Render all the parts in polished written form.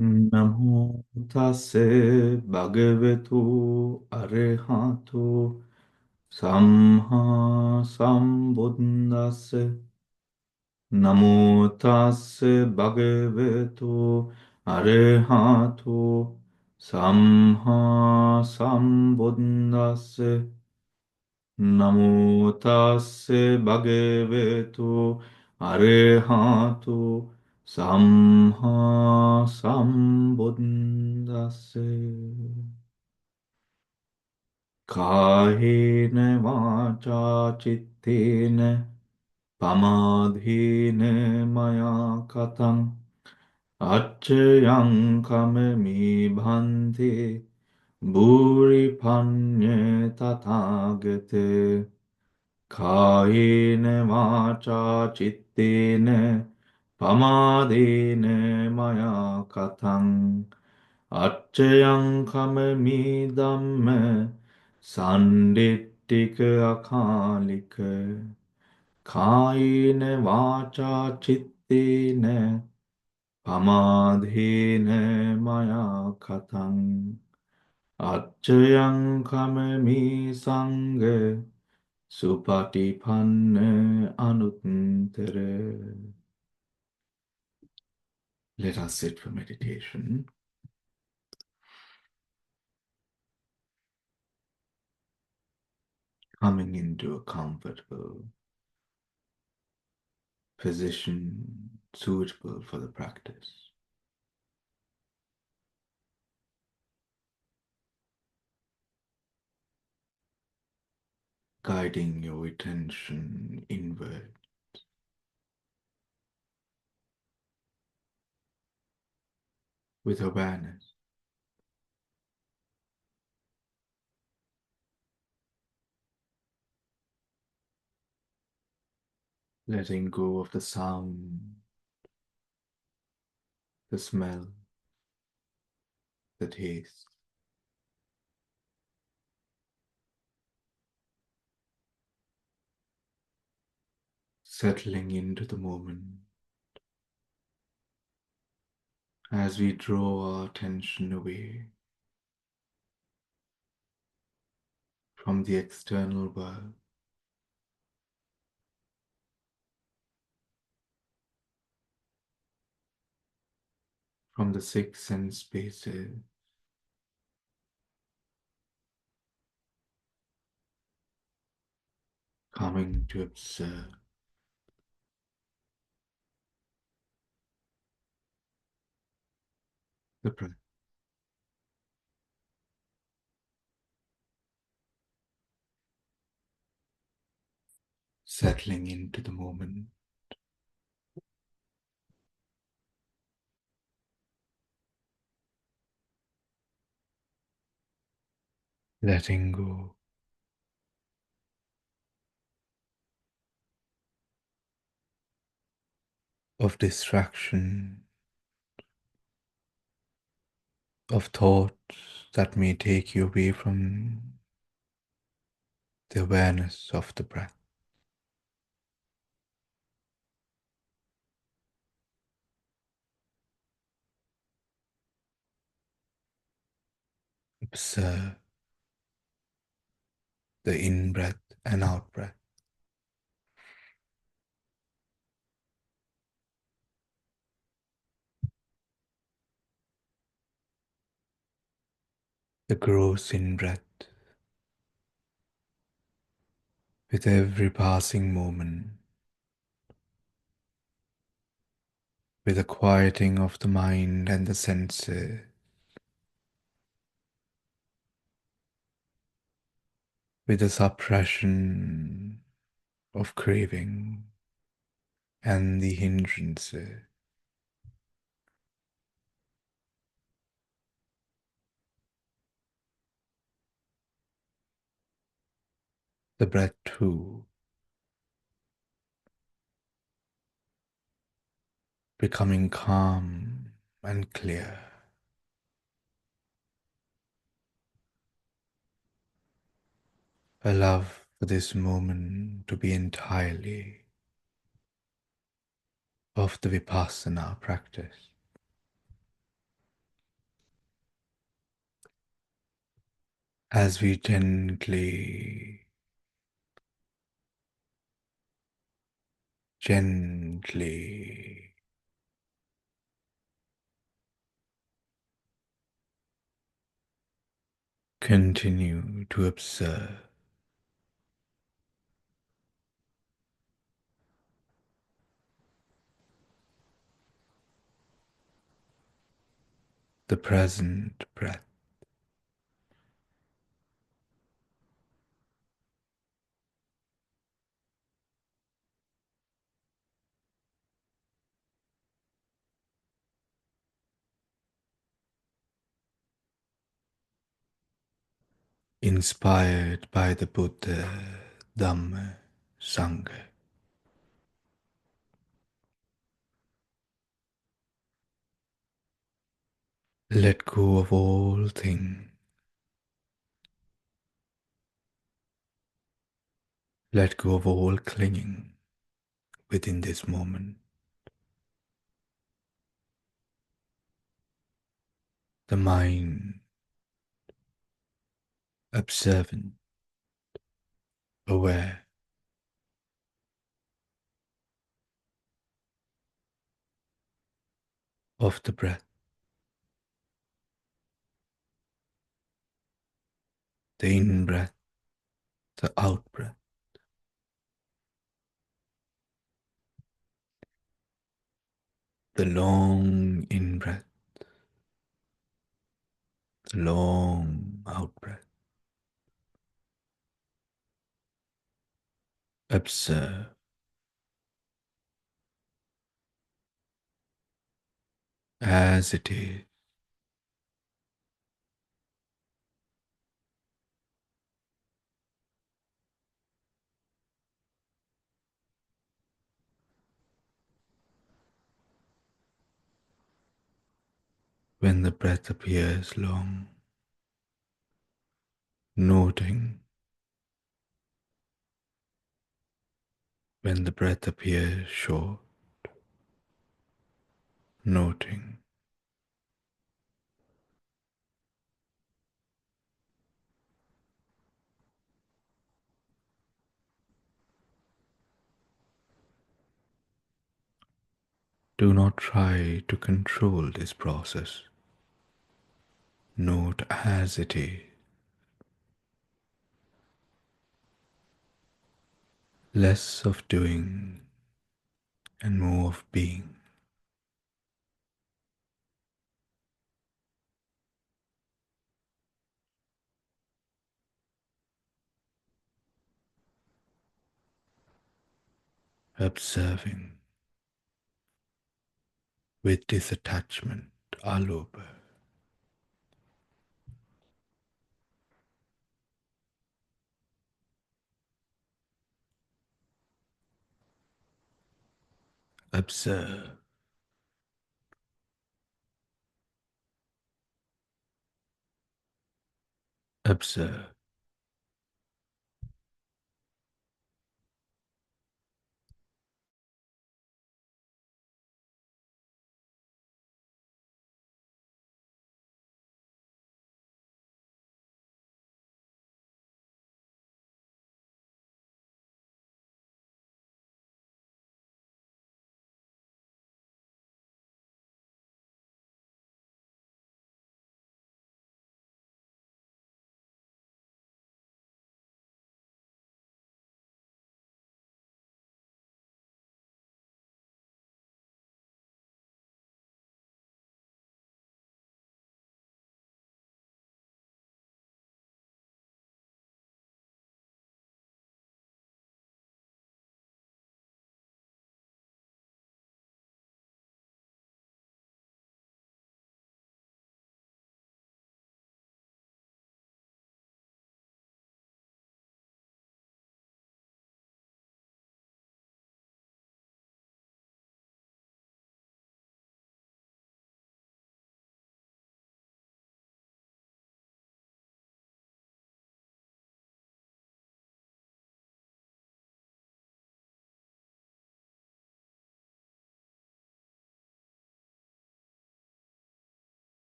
Namo tase bhagavato arahato samma sambuddhase. Namo tase bhagavato arahato samma sambuddhase. Namo tase bhagavato arahato samma sambuddhase. Kahena vacha chittena pamadhena maya katam achayam kamami bhante bhuri panye tathagate. Kayena vacha chittena pamadena maya katam Accayan kamami dhamme sandittika akalika kayene vacha chittene pamadhene maya katang accayan kamami sange supatipanne anuttere. Let us sit for meditation, coming into a comfortable position suitable for the practice. Guiding your attention inward with awareness, letting go of the sound, the smell, the taste, settling into the moment as we draw our attention away from the external world, from the six sense spaces, coming to observe the breath, settling into the moment, letting go of distraction, of thoughts that may take you away from the awareness of the breath. Observe the in-breath and out-breath, the gross in-breath with every passing moment, with the quieting of the mind and the senses, with the suppression of craving and the hindrances, the breath too, becoming calm and clear. Allow for this moment to be entirely of the Vipassana practice. as we gently continue to observe the present breath. Inspired by the Buddha, Dhamma, Sangha. Let go of all things. Let go of all clinging within this moment. The mind, observant, aware of the breath, the in breath, the out breath, the long in breath, the long out breath. Observe as it is. When the breath appears long, noting when the breath appears short, noting. Do not try to control this process. Note as it is. Less of doing and more of being. Observing with disattachment, alobha. Observe, observe.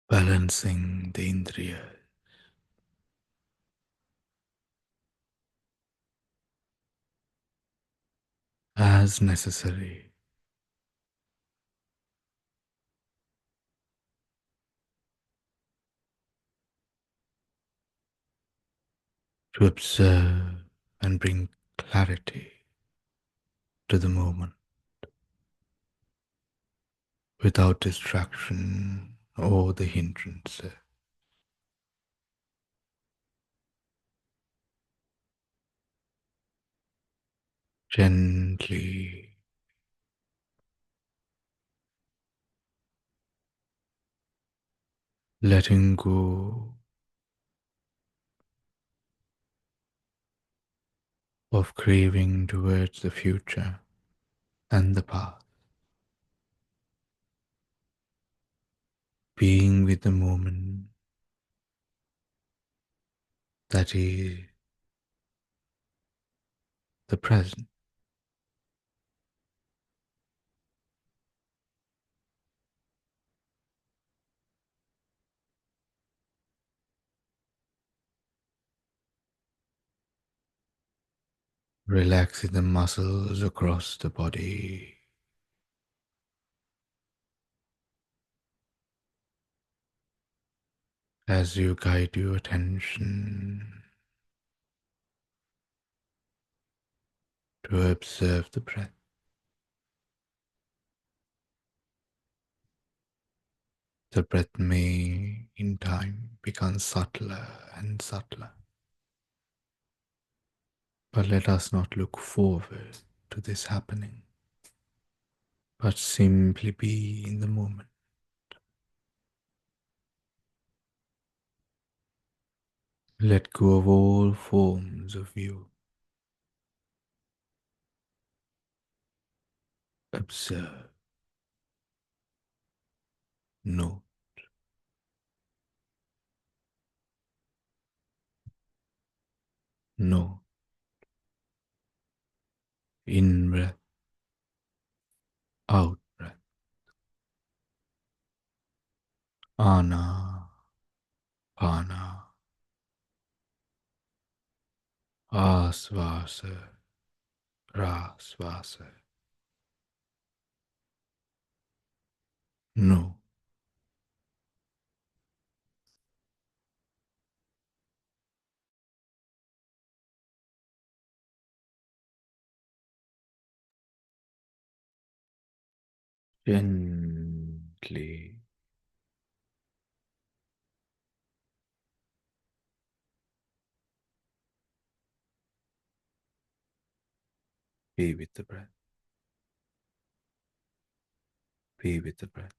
balancing the indriyas as necessary to observe and bring clarity to the moment without distraction or the hindrances. Gently letting go of craving towards the future and the past, being with the moment that is the present. Relaxing the muscles across the body as you guide your attention to observe the breath. The breath may, in time, become subtler and subtler. But let us not look forward to this happening, but simply be in the moment. Let go of all forms of view. Observe, note, note, in breath, out breath, ana, pana, asvasa, rasvasa. No, gently be with the breath, be with the breath.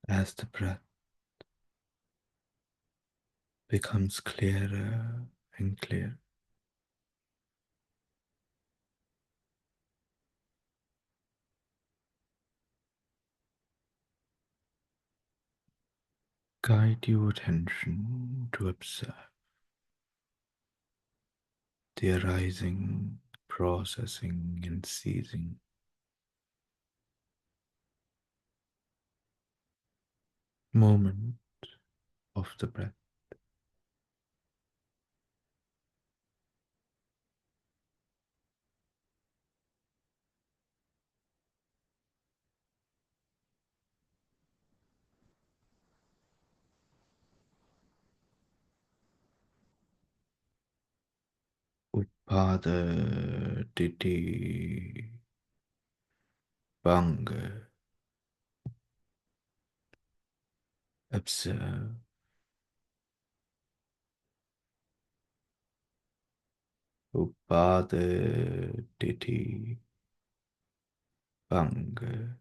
as the breath becomes clearer and clearer. Guide your attention to observe the arising, processing, and ceasing moment of the breath. Upada Diti Banga. Observe Upada Diti Banga.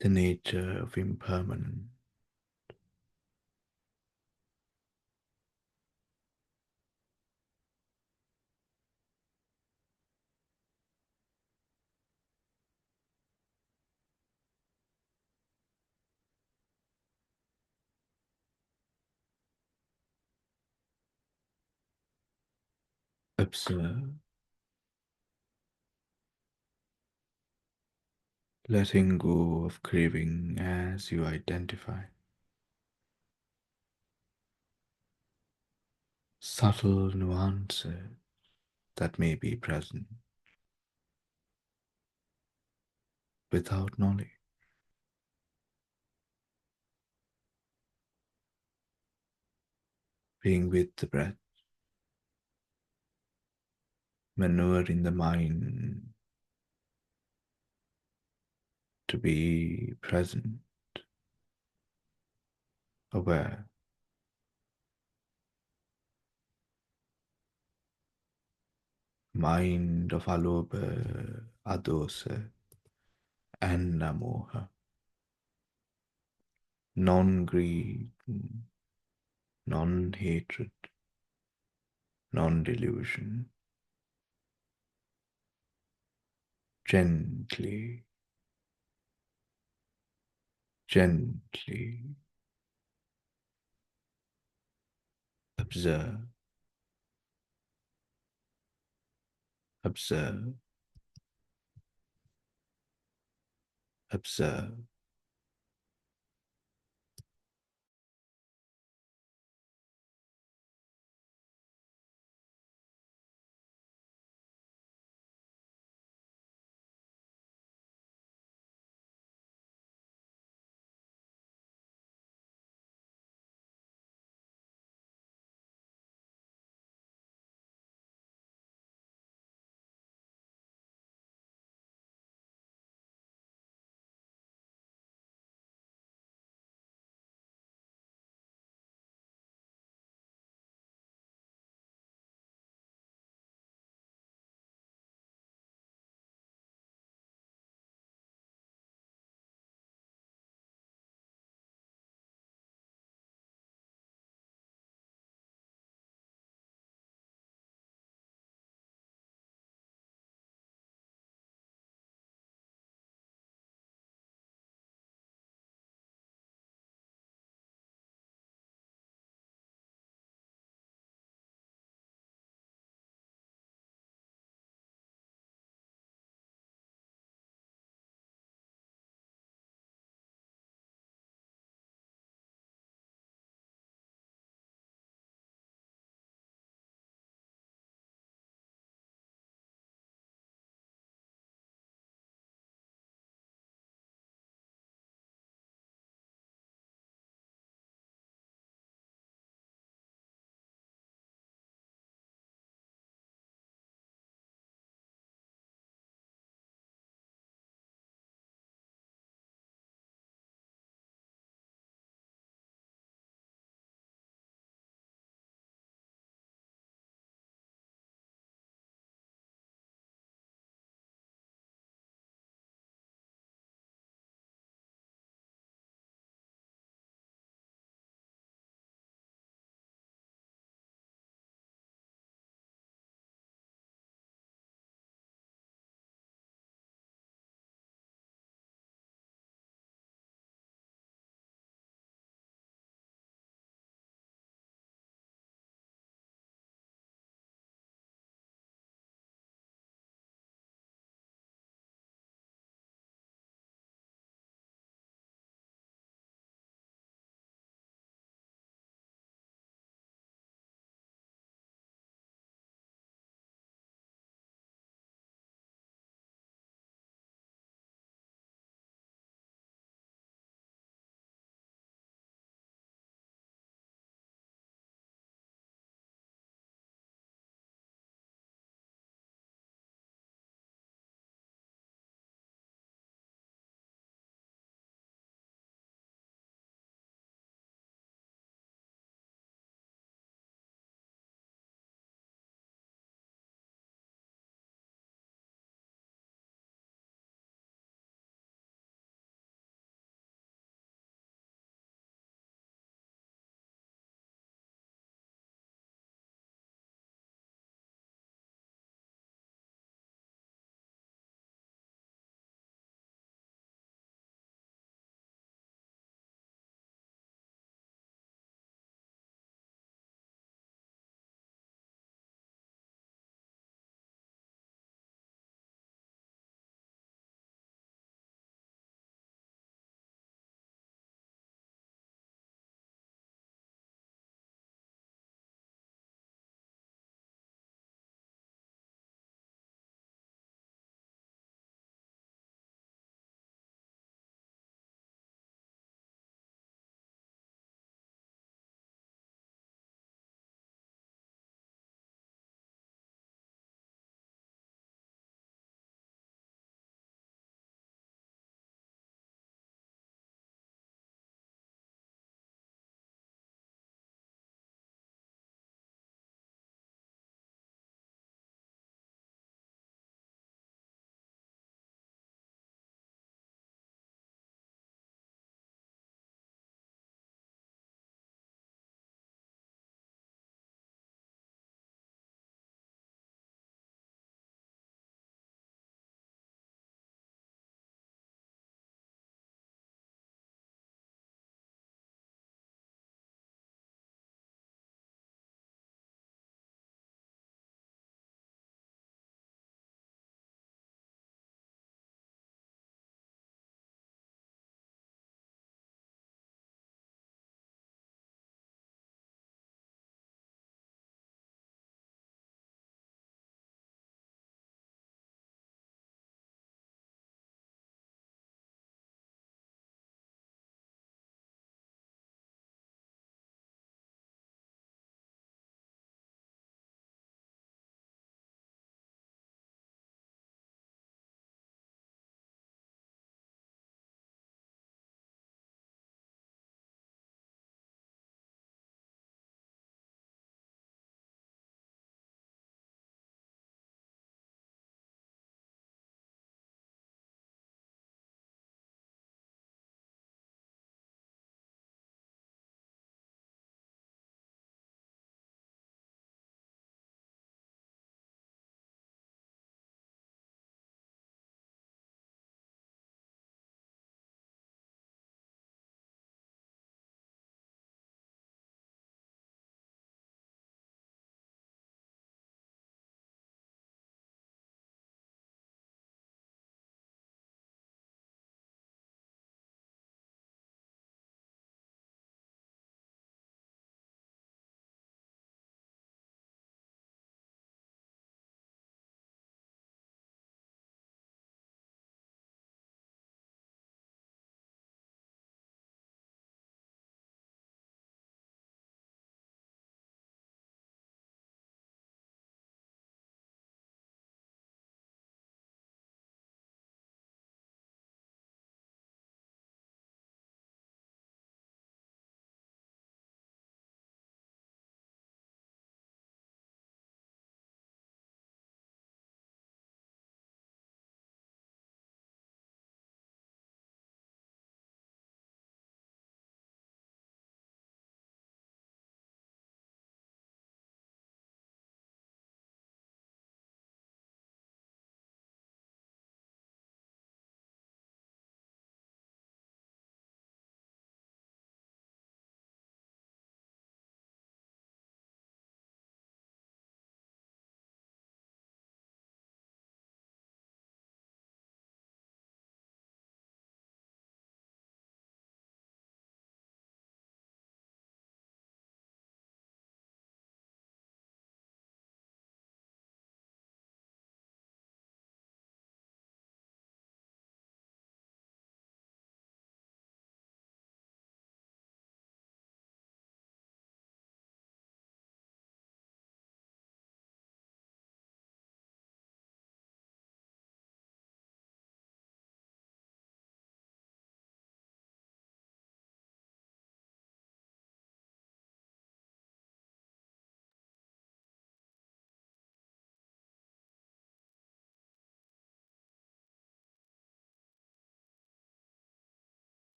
The nature of impermanence. Observe, letting go of craving as you identify subtle nuances that may be present without knowledge, being with the breath, maneuvering the mind to be present, aware, mind of aloba, adosa, and namoha, non-greed, non-hatred, non-delusion, gently, gently observe, observe, observe.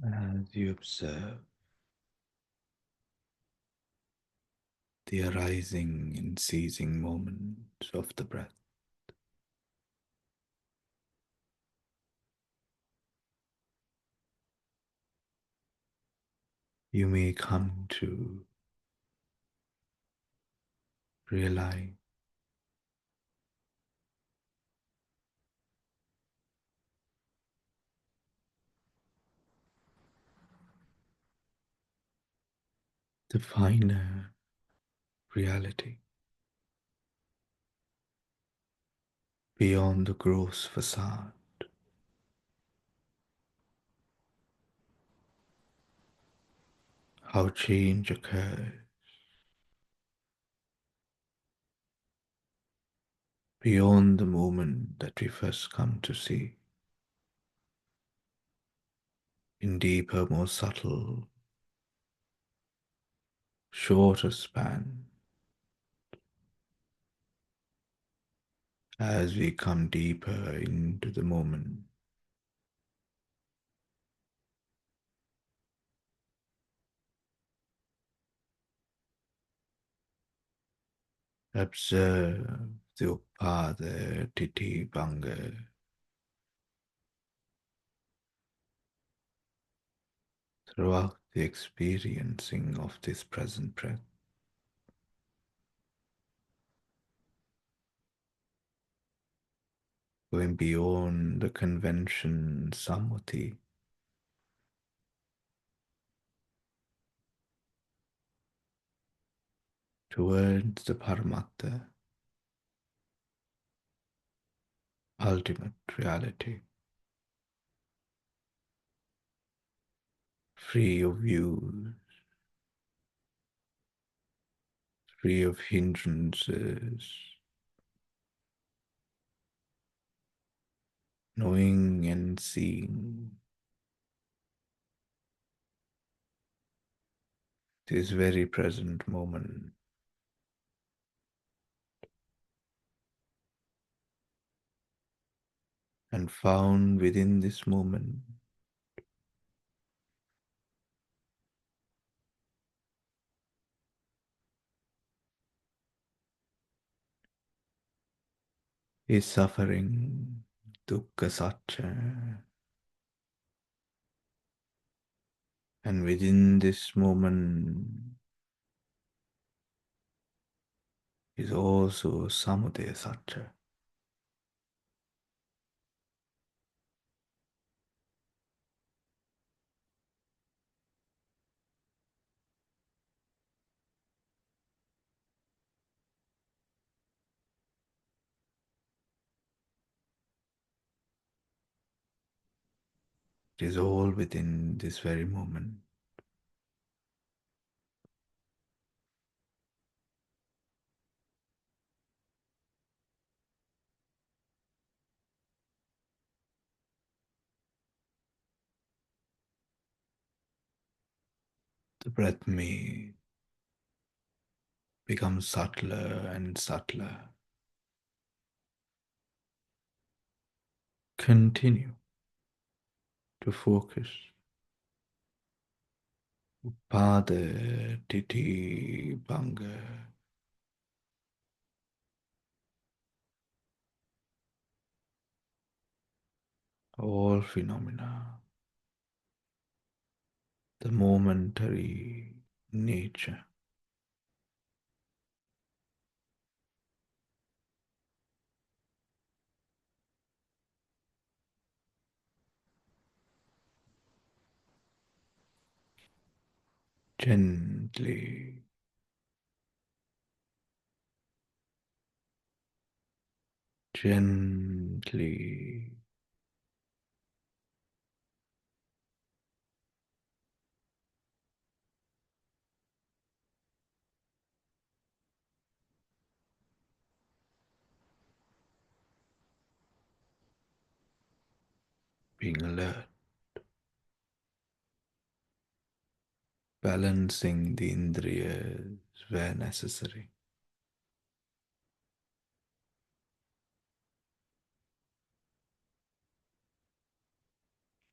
as you observe the arising and ceasing moments of the breath. You may come to realize the finer reality beyond the gross facade, how change occurs beyond the moment that we first come to see, in deeper, more subtle, shorter span, as we come deeper into the moment. Observe the upada titi banga throughout the experiencing of this present breath, going beyond the convention samuti, towards the paramatta, ultimate reality, free of views, free of hindrances, knowing and seeing this very present moment. And found within this moment is suffering, dukkha satcha, and within this moment is also samudaya satcha. It is all within this very moment. The breath may become subtler and subtler. Continue to focus. Pada titi banga. All phenomena, the momentary nature, gently, gently being alert, balancing the indriyas where necessary.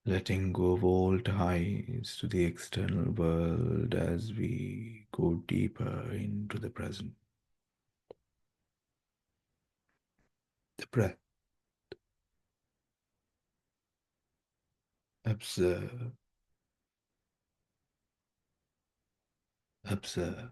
letting go of all ties to the external world as we go deeper into the present. The breath. Observe, observe.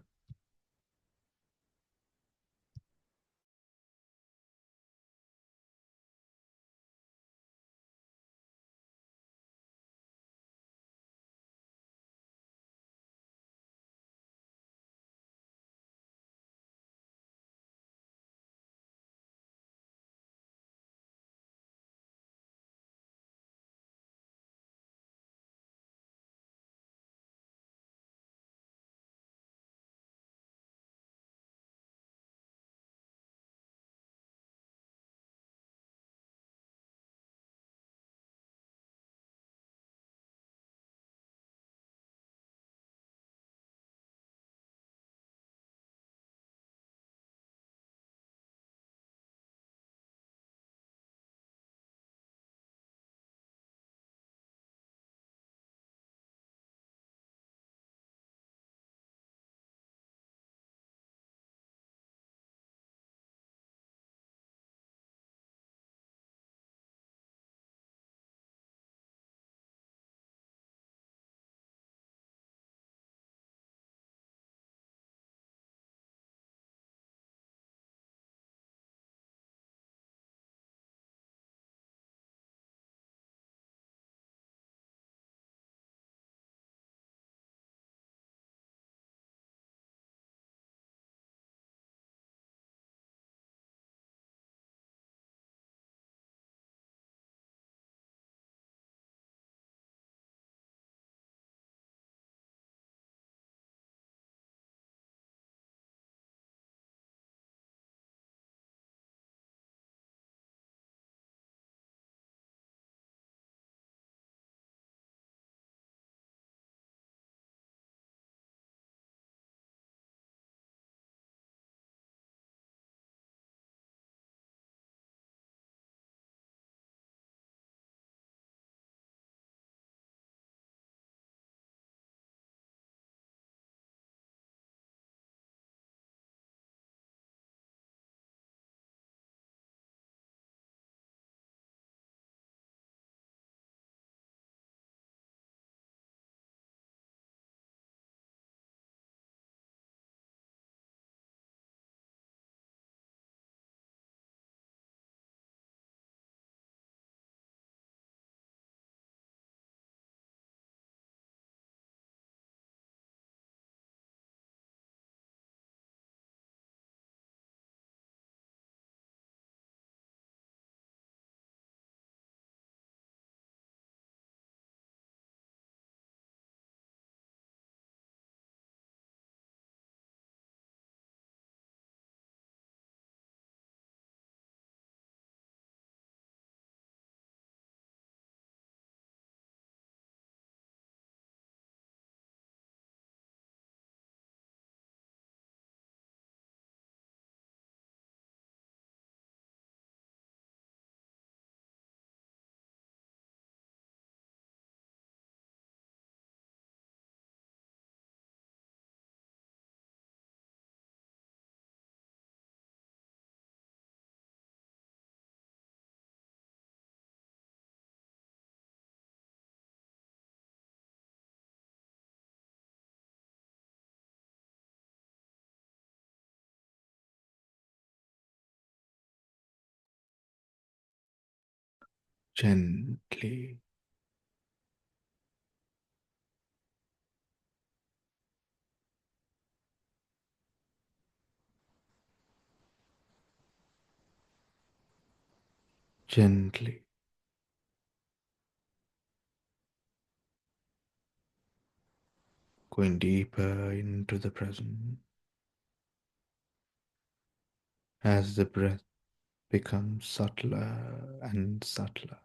Gently, gently, going deeper into the present as the breath becomes subtler and subtler.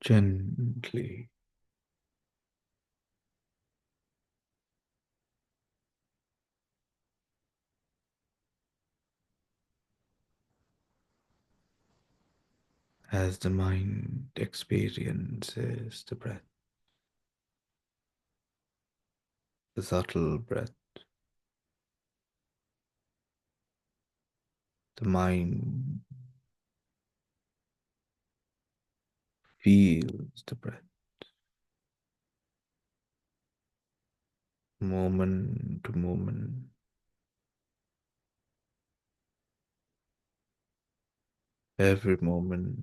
Gently, as the mind experiences the breath, the subtle breath, the mind feels the breath moment to moment, every moment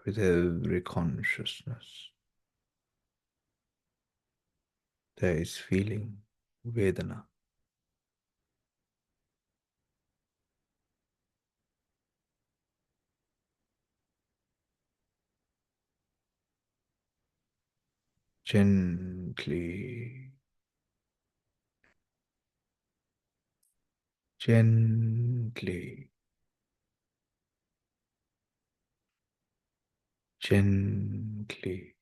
with every consciousness. There is feeling, Vedana, gently, gently, gently.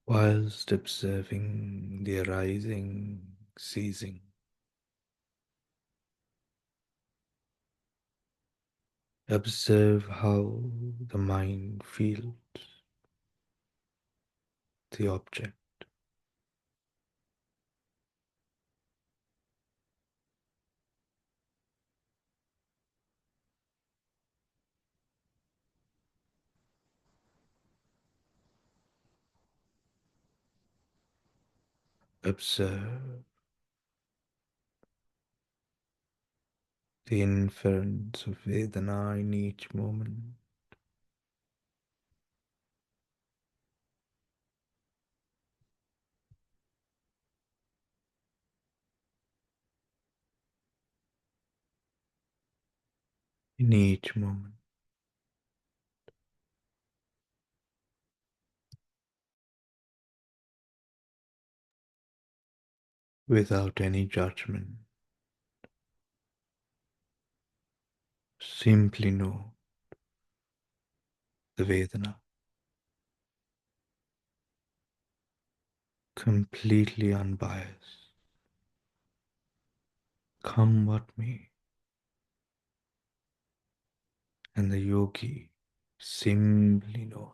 Whilst observing the arising, ceasing, observe how the mind feels the object. Observe the inference of Vedana in each moment. In each moment, without any judgment, simply know the Vedana, completely unbiased. Come what may, and the yogi simply knows.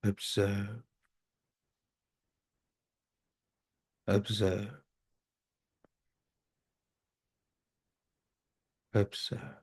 Observe, observe, observe.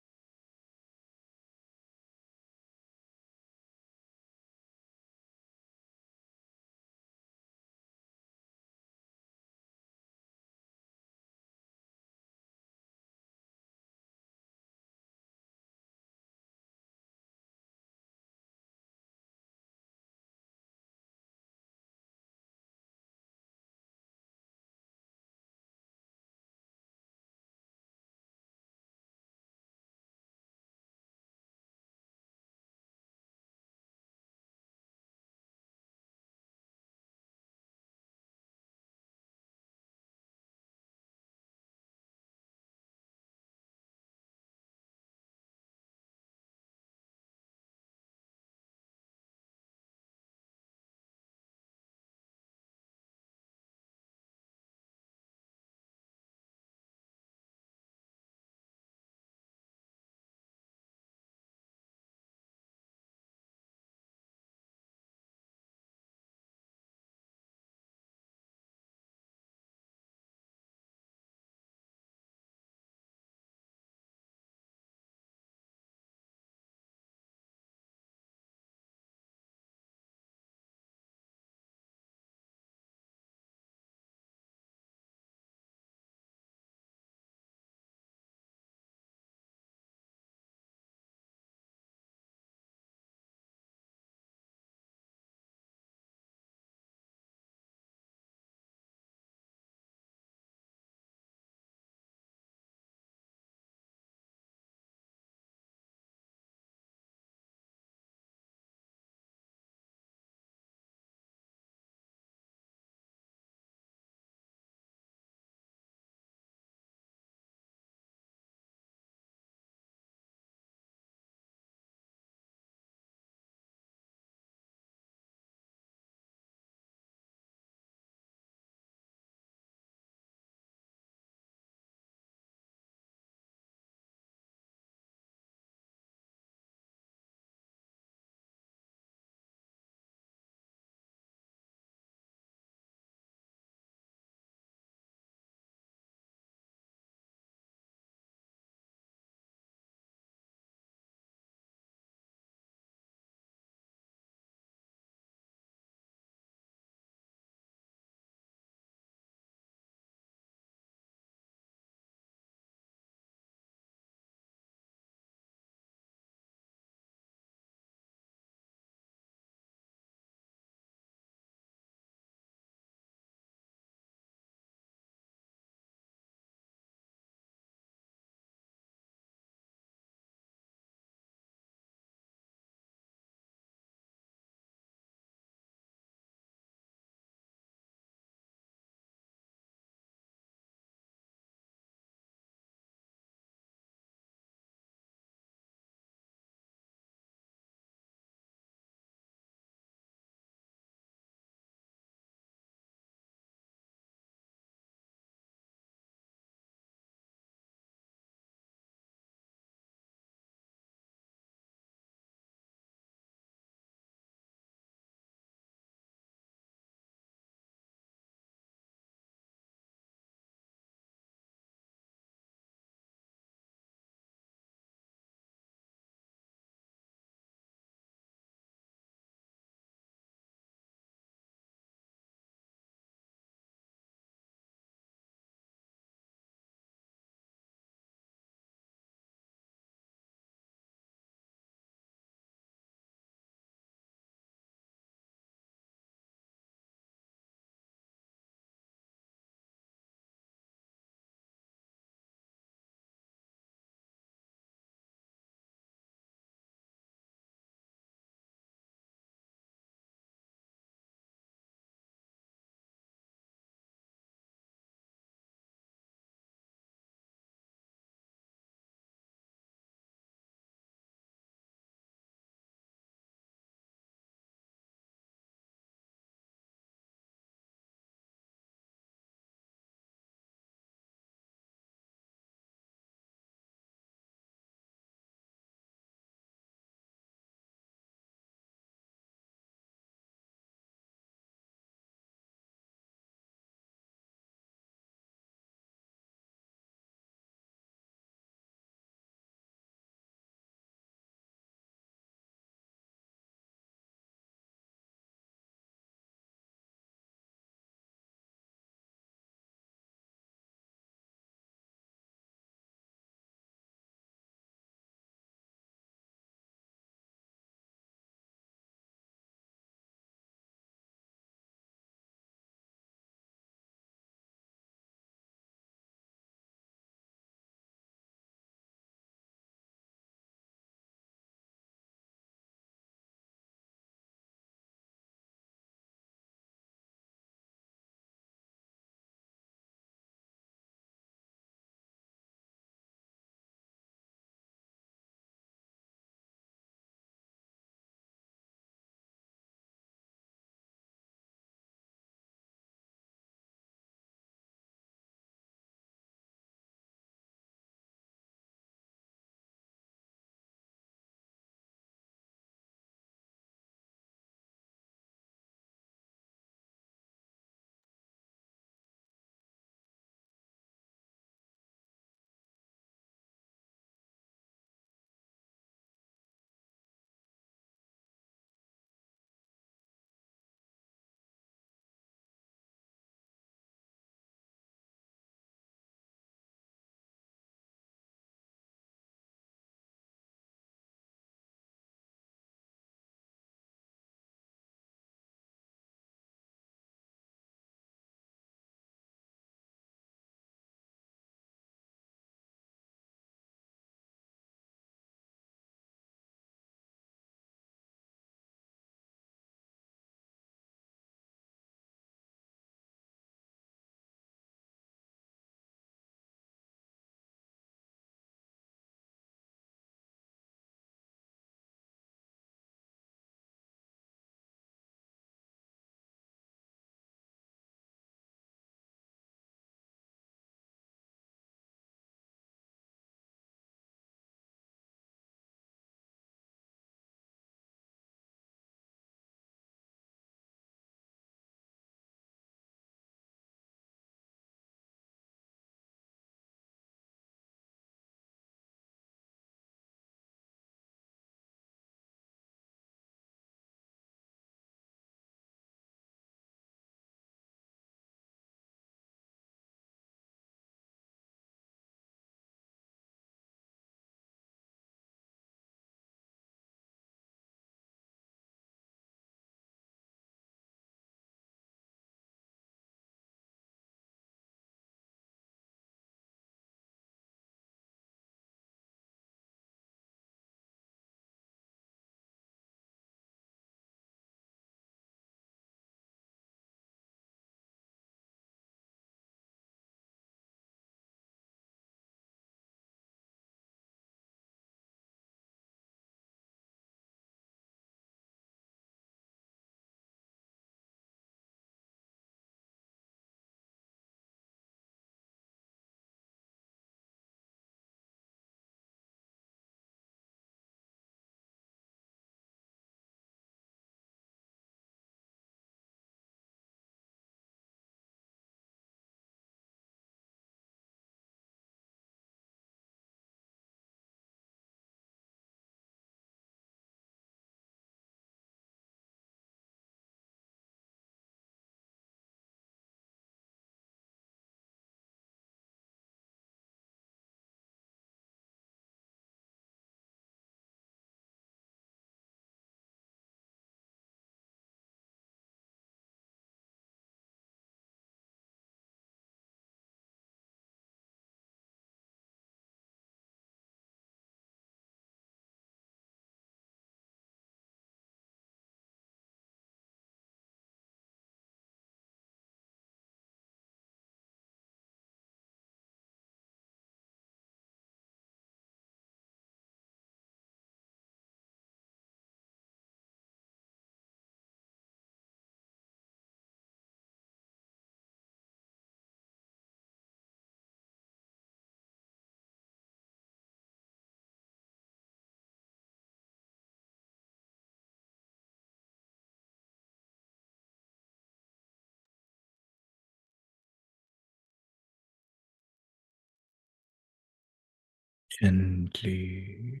Gently,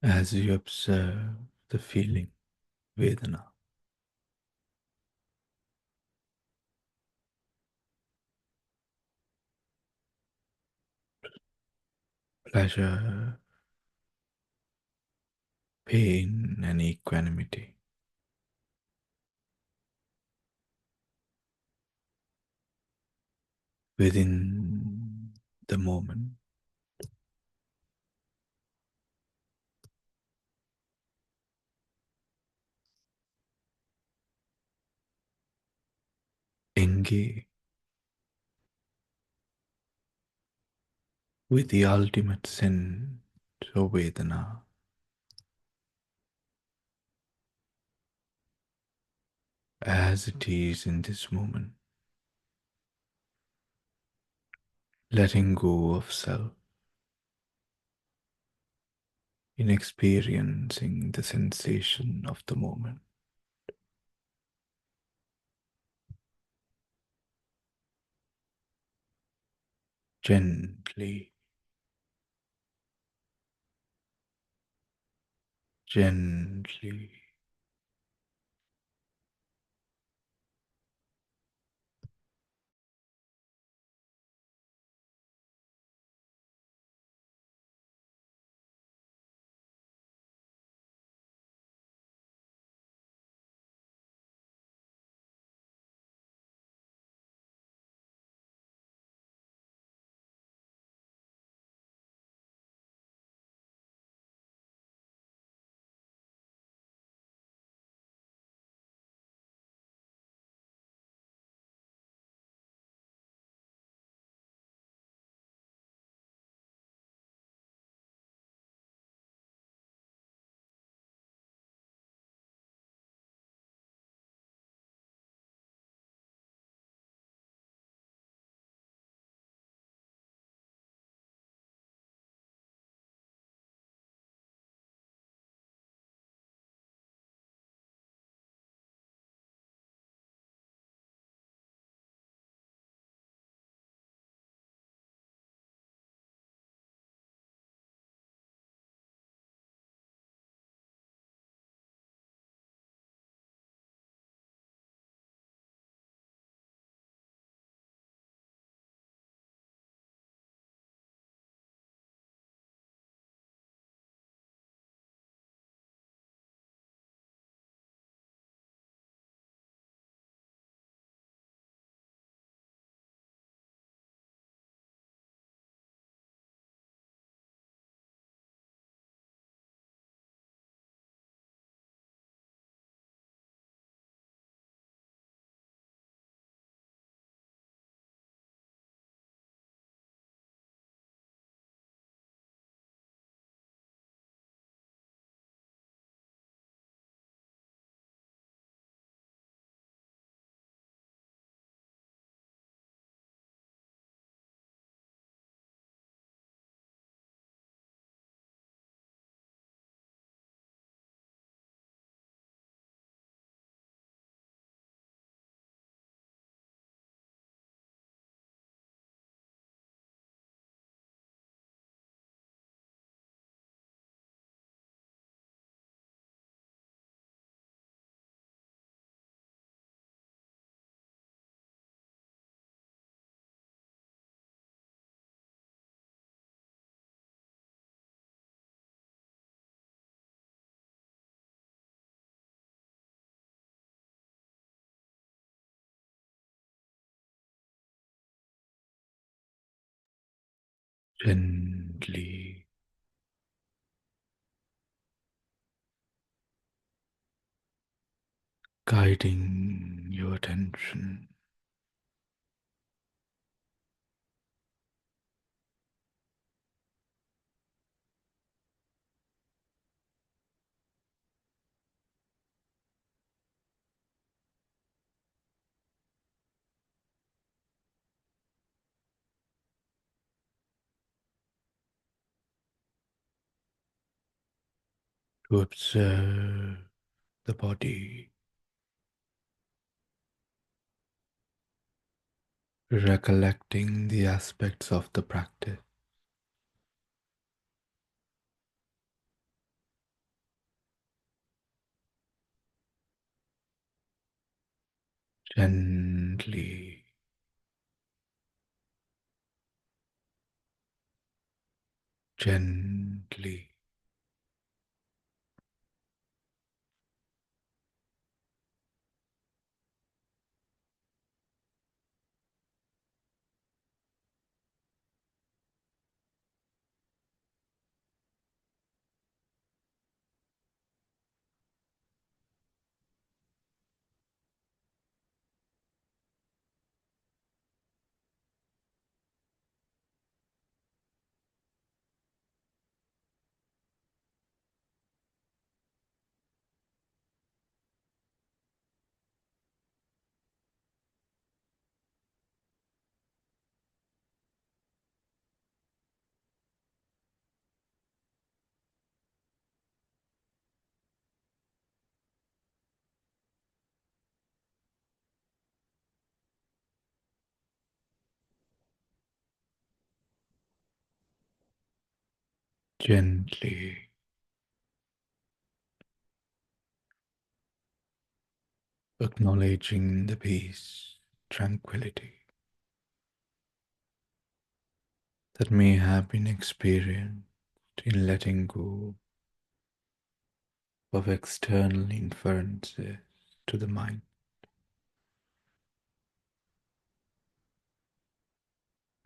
as you observe the feeling, Vedana, pleasure, pain, and equanimity within the moment, engage with the ultimate sense of Vedana as it is in this moment, letting go of self in experiencing the sensation of the moment. Gently, gently, gently, guiding your attention to observe the body recollecting the aspects of the practice gently, gently, gently, acknowledging the peace, tranquility that may have been experienced in letting go of external inferences to the mind,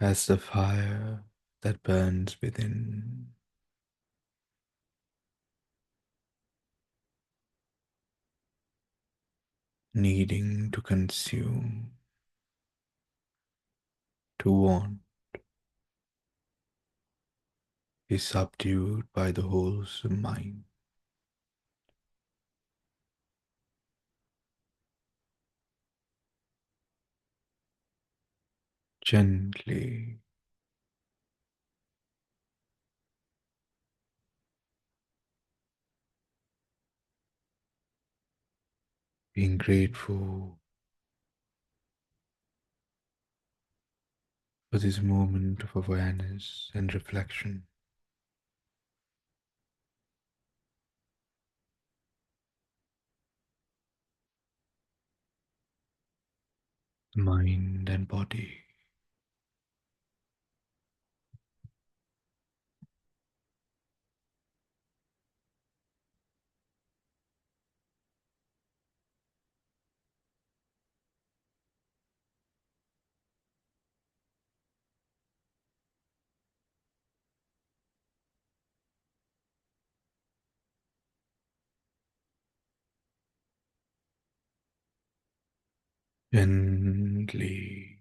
as the fire that burns within, needing to consume, to want, is subdued by the wholesome mind. Gently, being grateful for this moment of awareness and reflection, mind and body. Gently,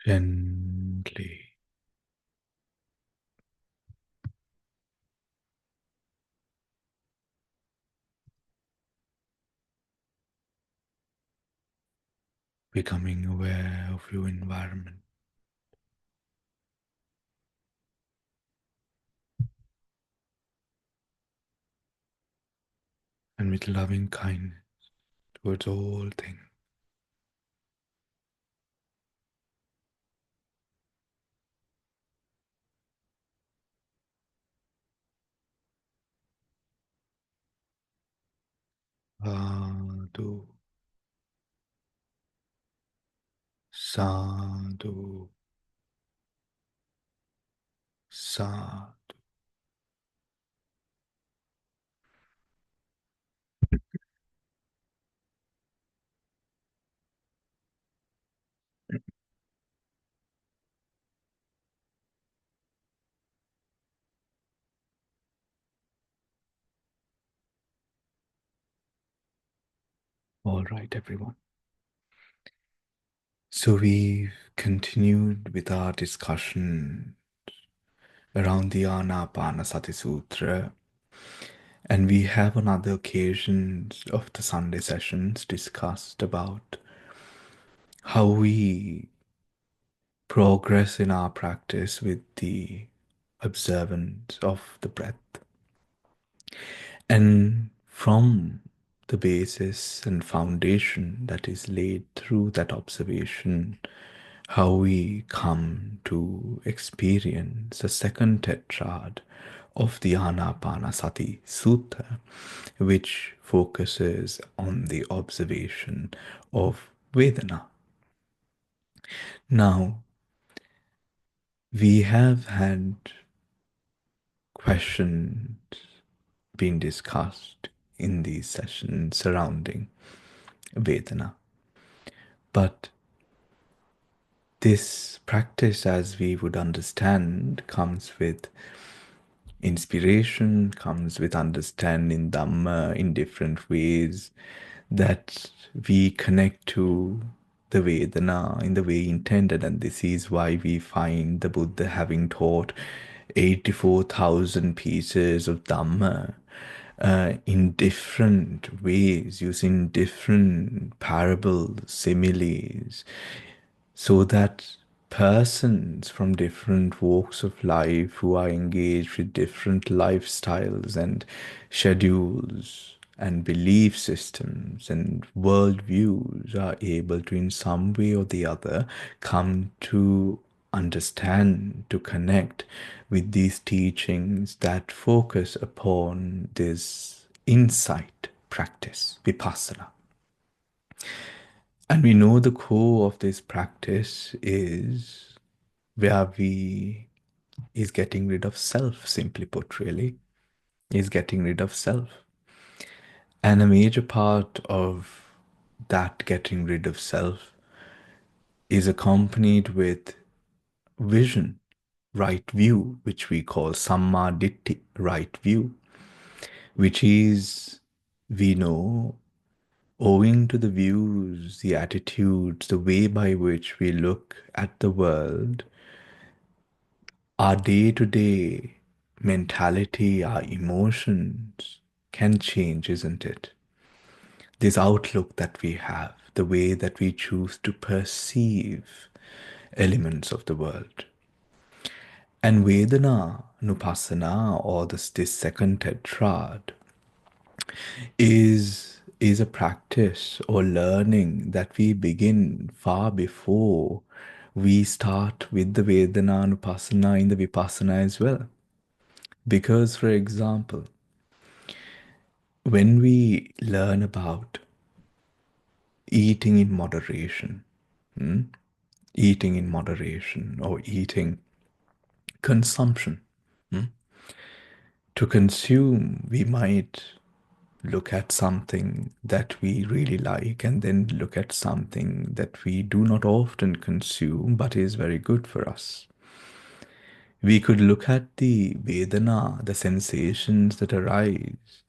gently, becoming aware of your environment and with loving kindness towards all things. Sadhu, sadhu, sadhu. All right, everyone. So we've continued with our discussion around the Anapanasati Sutra, and we have on other occasions of the Sunday sessions discussed about how we progress in our practice with the observance of the breath. And from the basis and foundation that is laid through that observation, how we come to experience the second tetrad of the Anapanasati Sutta, which focuses on the observation of Vedana. Now, we have had questions being discussed in these sessions surrounding Vedana. But this practice, as we would understand, comes with inspiration, comes with understanding Dhamma in different ways, that we connect to the Vedana in the way intended. And this is why we find the Buddha having taught 84,000 pieces of Dhamma in different ways, using different parables, similes, so that persons from different walks of life who are engaged with different lifestyles and schedules and belief systems and worldviews are able to, in some way or the other, come to understand, to connect with these teachings that focus upon this insight practice, vipassana. And we know the core of this practice is where we is getting rid of self, simply put, really, is getting rid of self. And a major part of that getting rid of self is accompanied with vision, right view, which we call samma ditthi, right view, which is, we know, owing to the views, the attitudes, the way by which we look at the world, our day to day mentality, our emotions can change, isn't it? This outlook that we have, the way that we choose to perceive elements of the world. And Vedana, Nupassana, or this second tetrad, is a practice or learning that we begin far before we start with the Vedana Nupassana in the Vipassana as well. Because, for example, when we learn about eating in moderation, hmm, eating in moderation or eating consumption, hmm, to consume, we might look at something that we really like and then look at something that we do not often consume but is very good for us. We could look at the Vedana, the sensations that arise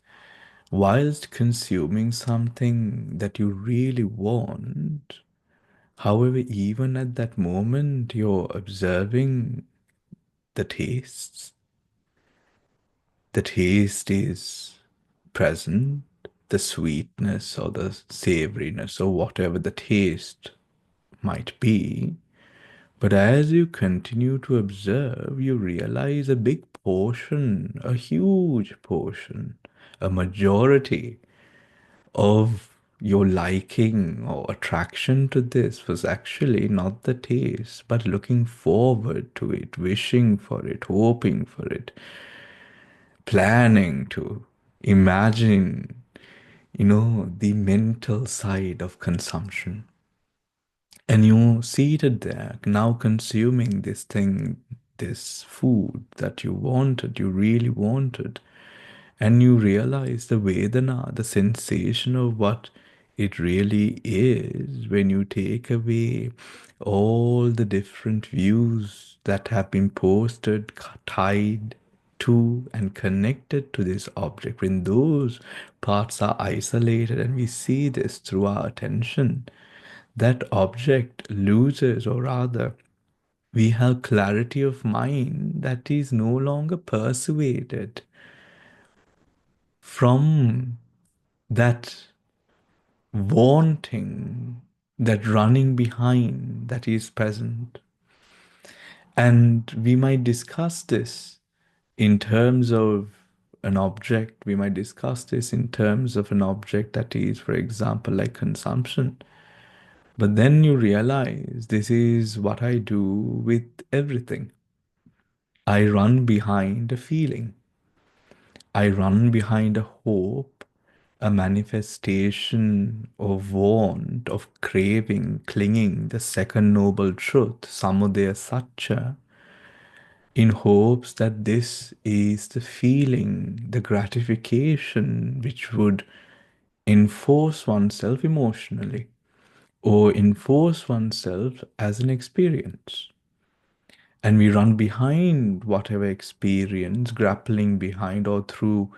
whilst consuming something that you really want. However, even at that moment, you're observing the tastes. The taste is present, the sweetness or the savoriness or whatever the taste might be. But as you continue to observe, you realize a big portion, a huge portion, a majority of your liking or attraction to this was actually not the taste, but looking forward to it, wishing for it, hoping for it, planning to imagine, the mental side of consumption. And you seated there, now consuming this thing, this food that you wanted, you really wanted, and you realize the Vedana, the sensation of what it really is when you take away all the different views that have been posted, tied to, and connected to this object. When those parts are isolated and we see this through our attention, that object loses, or rather, we have clarity of mind that is no longer persuaded from that wanting, that running behind that is present. And we might discuss this in terms of an object, we might discuss this in terms of an object that is, for example, like consumption. But then you realize this is what I do with everything. I run behind a feeling. I run behind a hope, a manifestation of want, of craving, clinging, the second noble truth, samudaya satcha, in hopes that this is the feeling, the gratification which would enforce oneself emotionally or enforce oneself as an experience. And we run behind whatever experience, grappling behind or through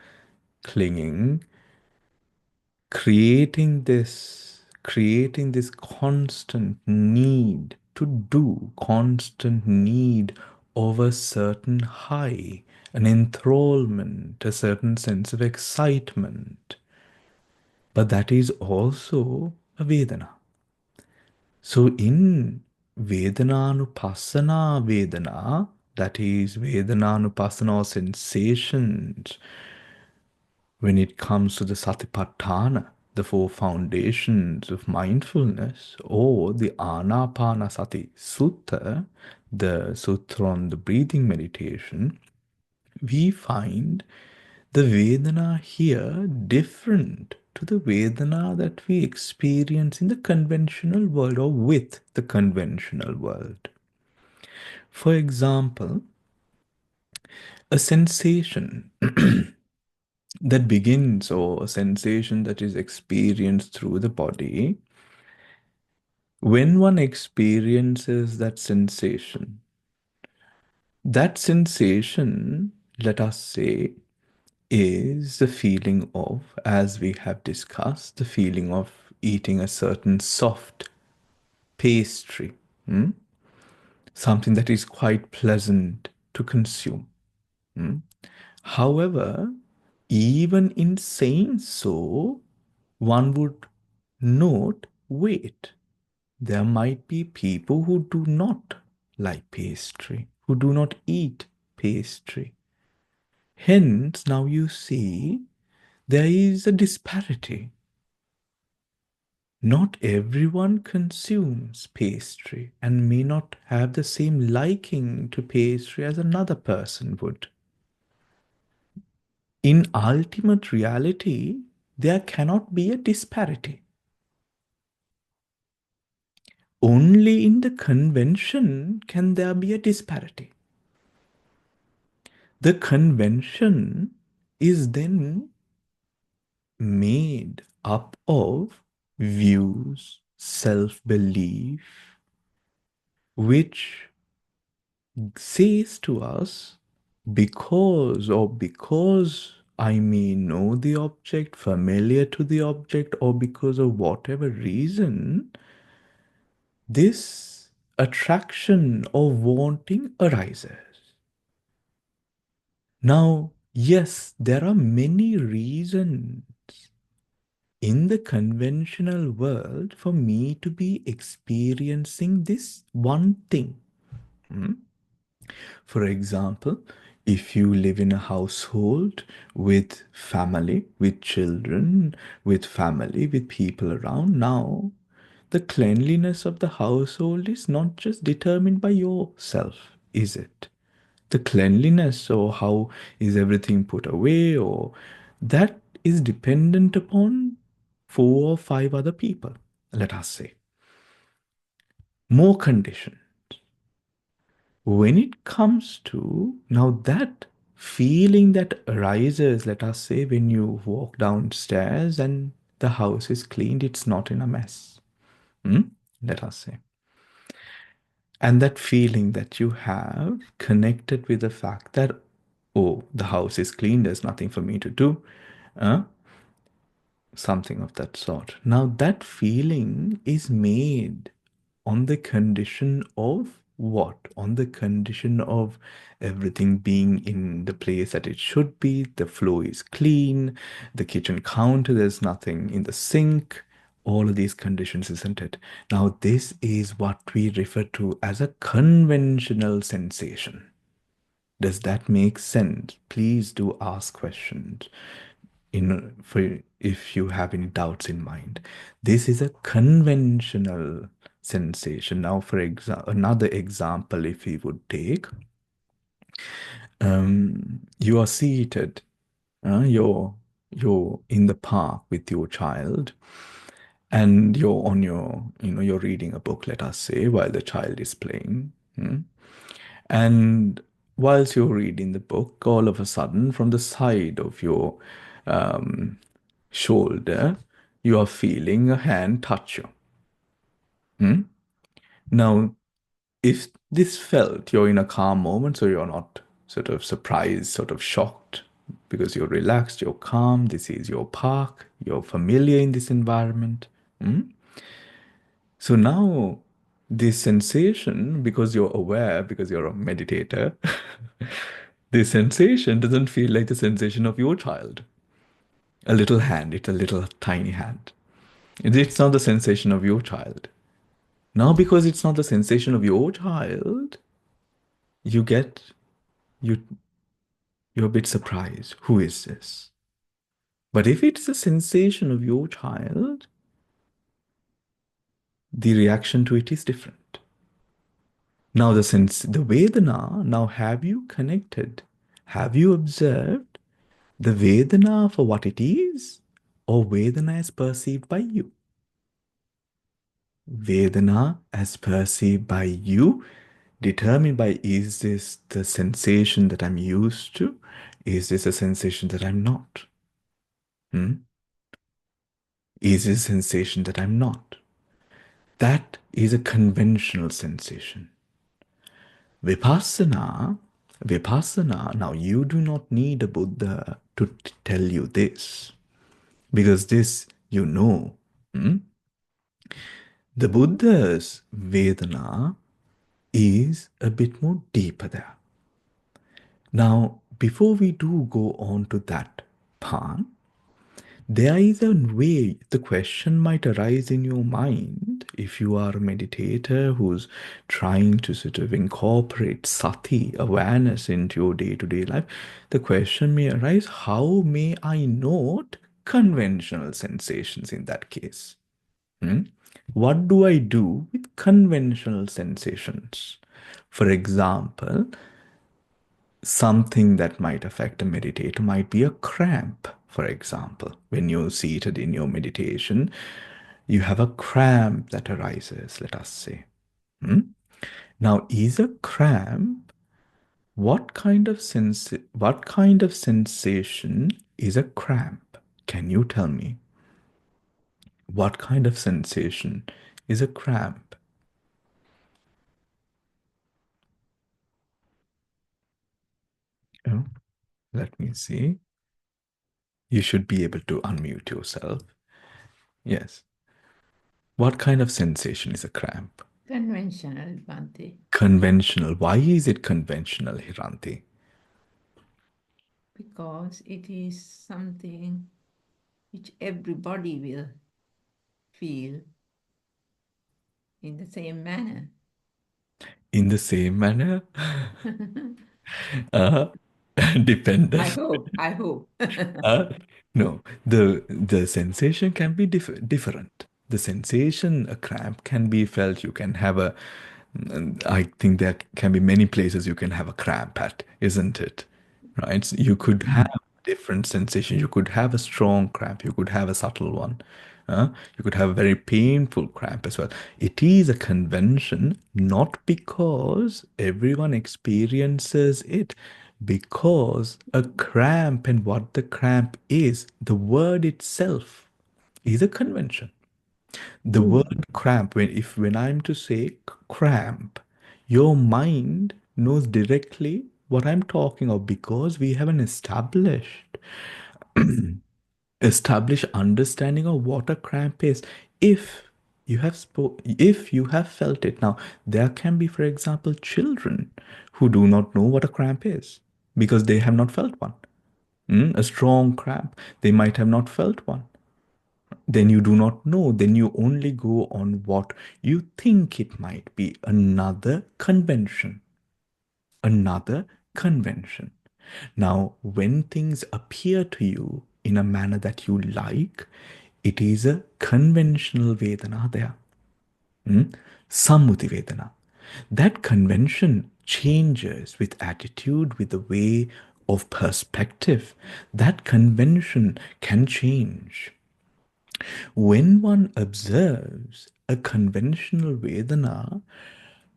clinging, creating this constant need to do, constant need of a certain high, an enthrallment, a certain sense of excitement. But that is also a Vedana. So in Vedananupassana Vedana, that is Vedananupassana or sensations, when it comes to the Satipatthana, the four foundations of mindfulness, or the Anapanasati Sutta, the sutra on the breathing meditation, we find the Vedana here different to the Vedana that we experience in the conventional world or with the conventional world. For example, a sensation that begins or a sensation that is experienced through the body, when one experiences that sensation, let us say, is the feeling of, as we have discussed, the feeling of eating a certain soft pastry, hmm? Something that is quite pleasant to consume. Hmm? However, even in saying so, one would note, wait, there might be people who do not like pastry, who do not eat pastry. Hence, now you see, there is a disparity. Not everyone consumes pastry and may not have the same liking to pastry as another person would. In ultimate reality, there cannot be a disparity. Only in the convention can there be a disparity. The convention is then made up of views, self belief, which says to us, because I may know the object, familiar to the object, or because of whatever reason, this attraction or wanting arises. Now, yes, there are many reasons in the conventional world for me to be experiencing this one thing. Hmm? For example, if you live in a household with family, with children, with family, with people around, now the cleanliness of the household is not just determined by yourself, is it? The cleanliness or how is everything put away or that is dependent upon four or five other people, let us say. More condition. When it comes to now that feeling that arises, let us say, when you walk downstairs and the house is cleaned, it's not in a mess. Hmm? Let us say. And that feeling that you have connected with the fact that, oh, the house is clean, there's nothing for me to do. Uh, Something of that sort. Now, that feeling is made on the condition of what? On the condition of everything being in the place that it should be, the floor is clean, the kitchen counter, there's nothing in the sink, all of these conditions, isn't it? Now, this is what we refer to as a conventional sensation. Does that make sense? Please do ask questions in for if you have any doubts in mind. This is a conventional sensation. Now, for example, another example, if we would take, you are seated, you're in the park with your child, and you're on your, you're reading a book, let us say, while the child is playing. And whilst you're reading the book, all of a sudden, from the side of your um, shoulder, you are feeling a hand touch you. Now, if this felt, you're in a calm moment, so you're not sort of surprised, sort of shocked, because you're relaxed, you're calm, this is your park, you're familiar in this environment. So now, this sensation, because you're aware, because you're a meditator, this sensation doesn't feel like the sensation of your child. A little hand, it's a little tiny hand. It's not the sensation of your child. Now, because it's not the sensation of your child, you get you you're a bit surprised. Who is this? But if it's the sensation of your child, the reaction to it is different. Now the Vedana, now have you connected? Have you observed the Vedana for what it is, or Vedana as perceived by you? Vedana as perceived by you, determined by, is this the sensation that I'm used to? Is this a sensation that I'm not? Is this a sensation that I'm not? That is a conventional sensation. Vipassana, Vipassana, now you do not need a Buddha to tell you this, because this you know. The Buddha's Vedana is a bit more deeper there. Now, before we do go on to that part, there is a way the question might arise in your mind if you are a meditator who's trying to sort of incorporate sati, awareness, into your day to day life. The question may arise, how may I note conventional sensations in that case? What do I do with conventional sensations? For example, something that might affect a meditator might be a cramp, for example. When you're seated in your meditation, you have a cramp that arises, let us say. Now, is a cramp, what kind of sensation is a cramp? Can you tell me? What kind of sensation is a cramp? Oh, let me see. You should be able to unmute yourself. Yes. What kind of sensation is a cramp? Conventional, Bhante. Conventional. Why is it conventional, Hiranti? Because it is something which everybody will feel in the same manner. In the same manner? uh, I dependent. hope, I hope. Uh, no, the sensation can be different. The sensation, a cramp can be felt. You can have a. I think there can be many places you can have a cramp at, isn't it? Right? So you could have different sensation. You could have a strong cramp. You could have a subtle one. You could have a very painful cramp as well. It is a convention, not because everyone experiences it, because a cramp and what the cramp is, the word itself is a convention. The word cramp, when I'm to say cramp, your mind knows directly what I'm talking of, because we have an established understanding of what a cramp is. If if you have felt it. Now, there can be, for example, children who do not know what a cramp is because they have not felt one. A strong cramp, they might have not felt one. Then you do not know. Then you only go on what you think it might be, another convention, another Convention. Now, when things appear to you in a manner that you like, it is a conventional Vedana there. Hmm? Sammuti Vedana. That convention changes with attitude, with the way of perspective. That convention can change. When one observes a conventional Vedana,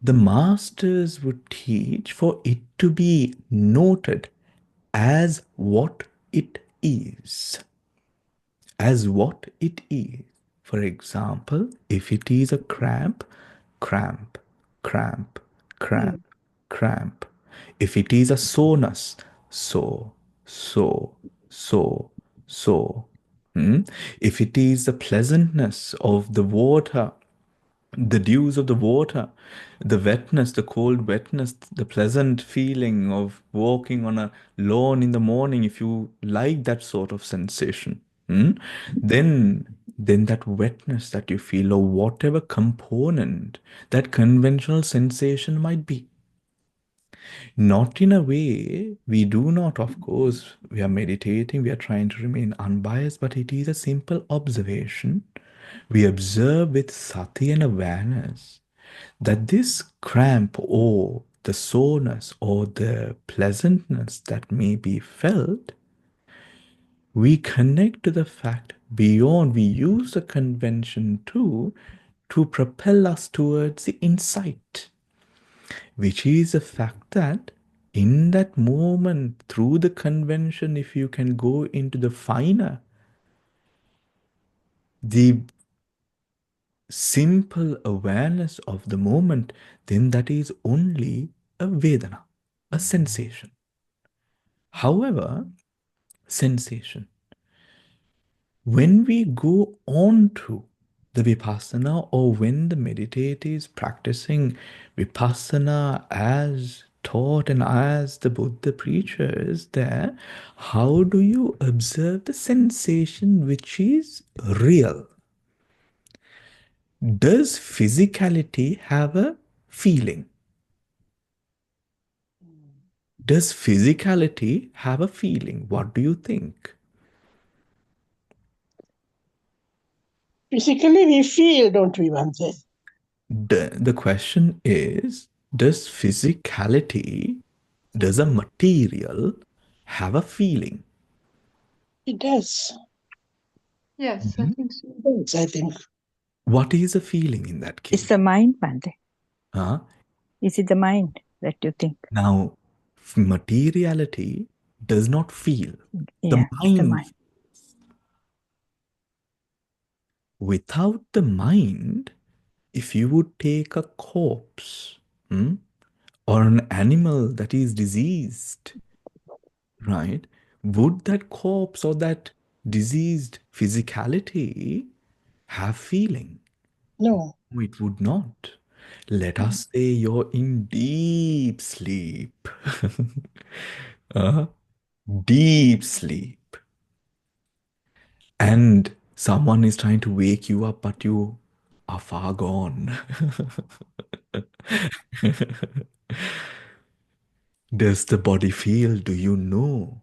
the masters would teach for it to be noted as what it is. As what it is. For example, if it is a cramp, cramp, cramp, Mm. cramp, cramp. If it is a soreness, so, so, so, so. Hmm? If it is the pleasantness of the water, the dews of the water, the wetness, the cold wetness, the pleasant feeling of walking on a lawn in the morning, if you like that sort of sensation, then that wetness that you feel, or whatever component that conventional sensation might be. Not in a way, we do not, of course, we are meditating, we are trying to remain unbiased, but it is a simple observation. We observe with sati and awareness that this cramp or the soreness or the pleasantness that may be felt, we connect to the fact beyond, we use the convention to propel us towards the insight, which is the fact that in that moment, through the convention, if you can go into the finer, the simple awareness of the moment, then that is only a Vedana, a sensation. However, sensation. When we go on to the Vipassana, or when the meditator is practicing Vipassana as taught and as the Buddha preaches there, how do you observe the sensation which is real? Does physicality have a feeling? Does physicality have a feeling? What do you think? Physically, we feel, don't we, Bhante? The question is, does physicality, does a material have a feeling? It does. Yes, I Mhm. think so. It does, I think. What is a feeling in that It's case? the mind, Bhante. Huh? Is it the mind that you think? Now, materiality does not feel. The Yeah, it's the mind, mind. without the mind, if you would take a corpse, or an animal that is diseased, right? Would that corpse or that diseased physicality have feeling? No. No, it would not. Let us say you're in deep sleep. Uh, deep sleep. And someone is trying to wake you up, but you are far gone. Does the body feel? Do you know?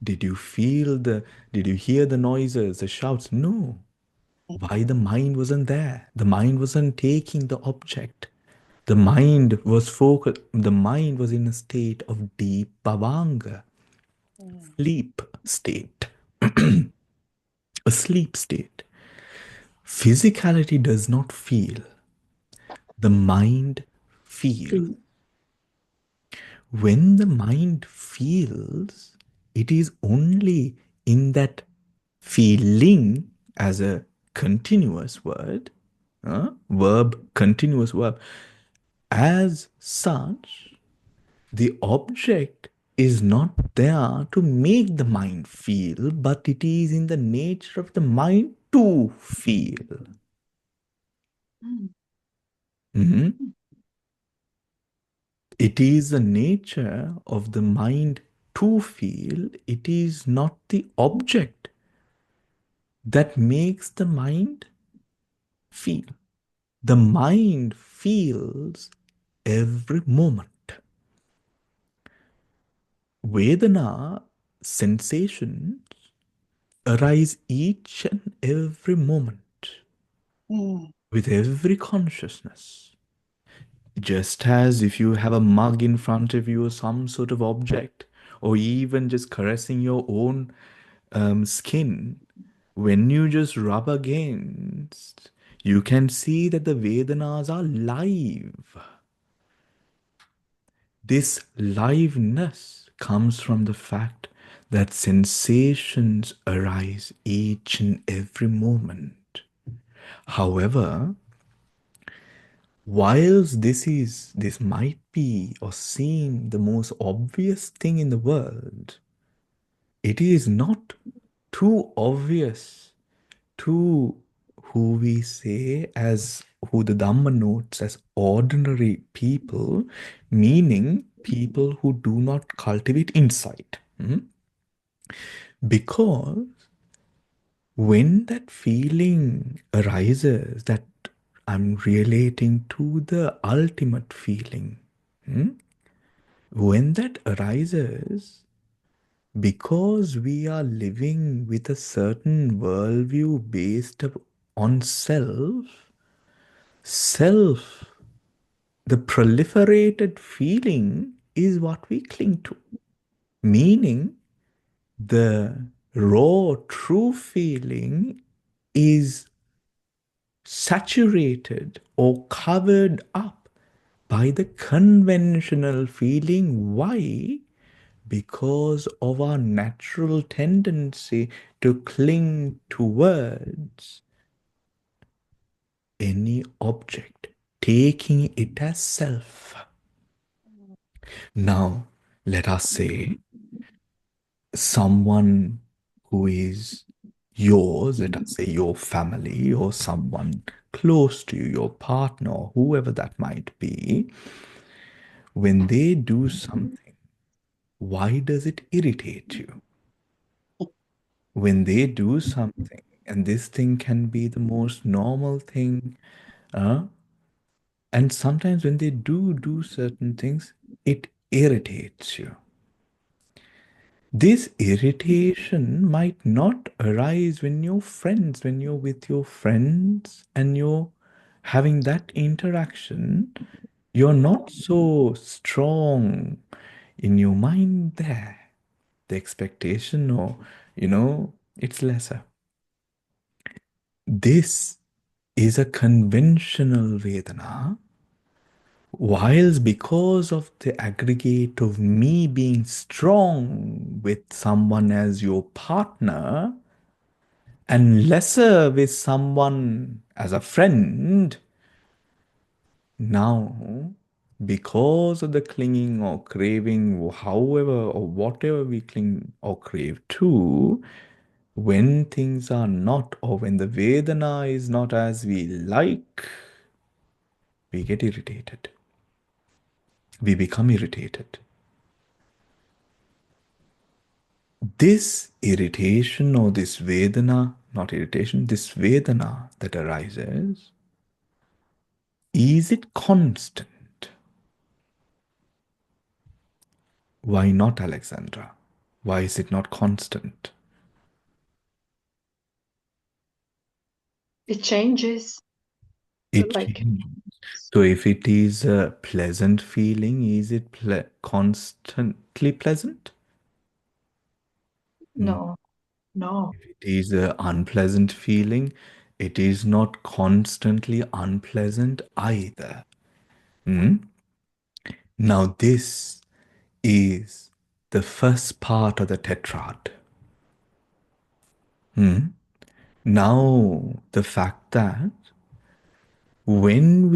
Did you feel did you hear the noises, the shouts? No. Why? The mind wasn't there. The mind wasn't taking the object. The mind was focused, the mind was in a state of deep bhavanga, Mm. sleep state, a sleep state. Physicality does not feel, the mind feels. Feel. When the mind feels, it is only in that feeling as a continuous word, verb, continuous verb. As such, the object is not there to make the mind feel, but it is in the nature of the mind to feel. Mm. Mhm. It is the nature of the mind to feel, it is not the object that makes the mind feel. The mind feels every moment. Vedana sensations arise each and every moment mm, with every consciousness. Just as if you have a mug in front of you or some sort of object, or even just caressing your own skin, when you just rub against, you can see that the Vedanas are live. This liveness comes from the fact that sensations arise each and every moment. However, whilst this might be or seem the most obvious thing in the world, it is not too obvious to who we say as who the Dhamma notes as ordinary people, meaning people who do not cultivate insight. Because when that feeling arises, that I'm relating to the ultimate feeling, when that arises, because we are living with a certain worldview based on self, the proliferated feeling is what we cling to. Meaning, the raw, true feeling is saturated or covered up by the conventional feeling. Why? Because of our natural tendency to cling towards any object, taking it as self. Now, let us say someone who is yours, let us say your family or someone close to you, your partner, or whoever that might be, when they do something, why does it irritate you? When they do something, and this thing can be the most normal thing, uh, and sometimes when they do certain things, it irritates you. This irritation might not arise when you're with your friends and you're having that interaction, you're not so strong in your mind there. The expectation, or, it's lesser. This is a conventional Vedana, whilst because of the aggregate of me being strong with someone as your partner and lesser with someone as a friend, now because of the clinging or craving, however or whatever we cling or crave to, when things are not, or when the Vedana is not as we like, we get irritated. We become irritated. This irritation or this Vedana, not irritation, this Vedana that arises, is it constant? Why not, Alexandra? Why is it not constant? It changes. It Like, changes. So if it is a pleasant feeling, is it constantly pleasant? no, no. If it is an unpleasant feeling, it is not constantly unpleasant either. Hmm? Now this is the first part of the tetrad. Now the fact that when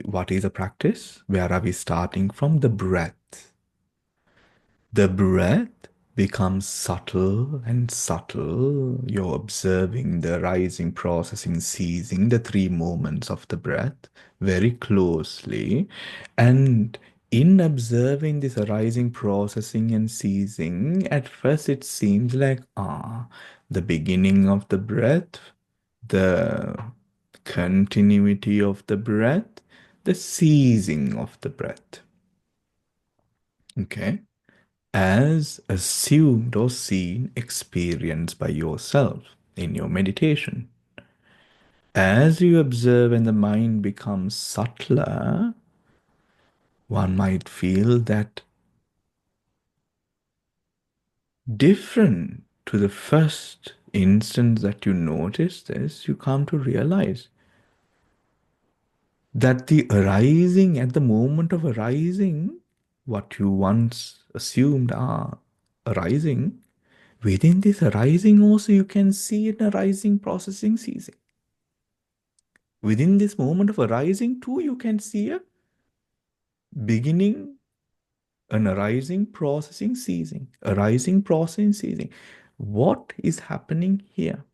what is a practice? Where are we starting from? The breath. The breath becomes subtle and subtle. You're observing the rising, processing, ceasing, the three moments of the breath very closely. And in observing this arising, processing, and ceasing, at first it seems like, the beginning of the breath, the continuity of the breath, the ceasing of the breath. Okay, as assumed or seen experience by yourself in your meditation. As you observe and the mind becomes subtler, one might feel that different to the first instance that you notice this, you come to realize that the arising, at the moment of arising, what you once assumed are arising, within this arising also you can see an arising, processing, ceasing. Within this moment of arising too, you can see a beginning, an arising, processing, ceasing, arising, processing, ceasing. What is happening here?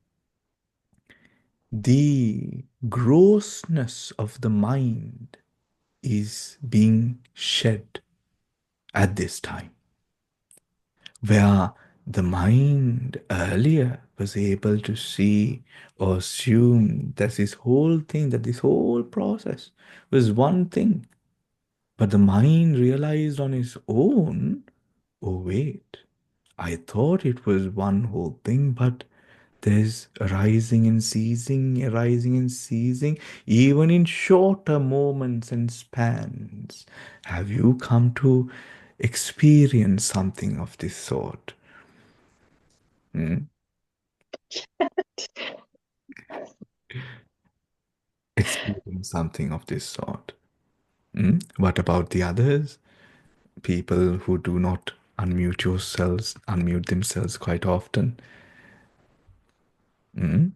The grossness of the mind is being shed at this time, where the mind earlier was able to see or assume that this whole thing, that this whole process was one thing. But the mind realized on its own, oh, wait, I thought it was one whole thing, but there's arising and ceasing, even in shorter moments and spans. Have you come to experience something of this sort? Hmm? Experience something of this sort. Hmm? What about the others? People who do not unmute themselves quite often.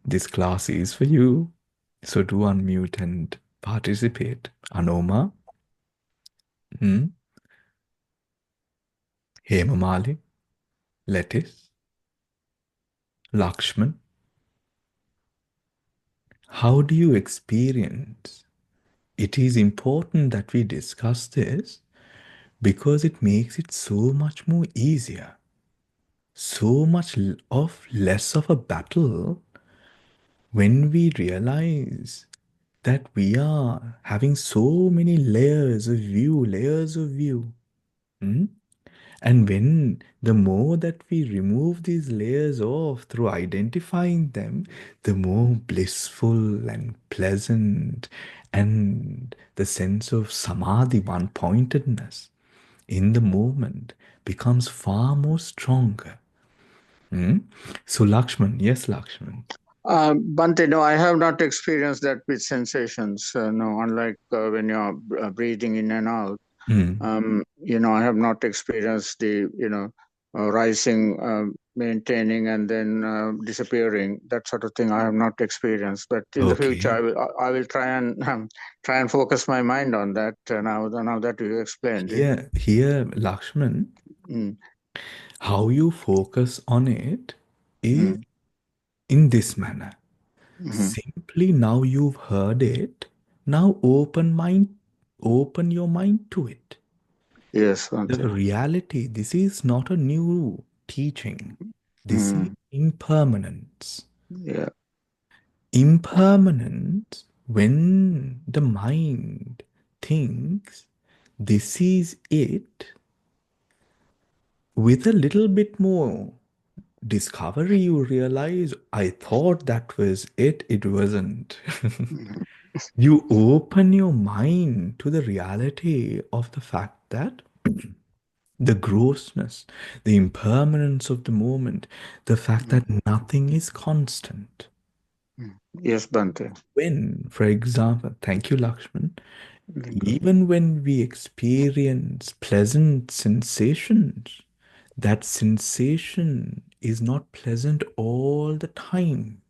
This class is for you. So do unmute and participate. Anoma, Hemamali, Lettuce, Lakshman. How do you experience? It is important that we discuss this because it makes it so much more easier, so much of less of a battle when we realize that we are having so many layers of view. Hmm? And when the more that we remove these layers off through identifying them, the more blissful and pleasant and the sense of samadhi, one pointedness in the moment becomes far more stronger. Hmm? So, Lakshman, yes, Lakshman. Bante, no, I have not experienced that with sensations. No, unlike when you're breathing in and out. Hmm. I have not experienced the, rising, maintaining, and then disappearing. That sort of thing I have not experienced. But in the future, Okay. I will try and focus my mind on that. Now that you explained it. Here, Lakshman, Mm, how you focus on it is mm, in this manner. mhm. Simply now you've heard it. Now open your mind to it. Yes, The Bante. reality, this is not a new teaching. This is Mm, impermanence. yeah. Impermanence, when the mind thinks this is it, with a little bit more discovery, you realize I thought that was it, it wasn't. Mhm, You open your mind to the reality of the fact that the grossness, the impermanence of the moment, the fact mhm, that nothing is constant. mhm. Yes, Bante. When, for example, thank you, Lakshman, Thank you. even when we experience pleasant sensations, that sensation is not pleasant all the time.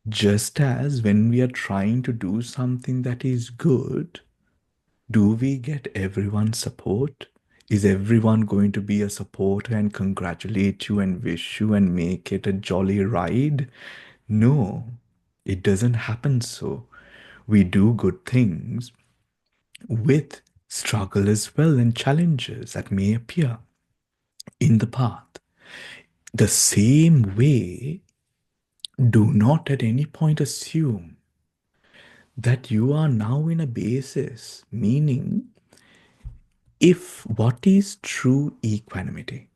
Just as when we are trying to do something that is good, do we get everyone's support? Is everyone going to be a supporter and congratulate you and wish you and make it a jolly ride? No, it doesn't happen so. We do good things with struggle as well and challenges that may appear in the path. The same way, do not at any point assume that you are now in a basis, meaning if what is true equanimity?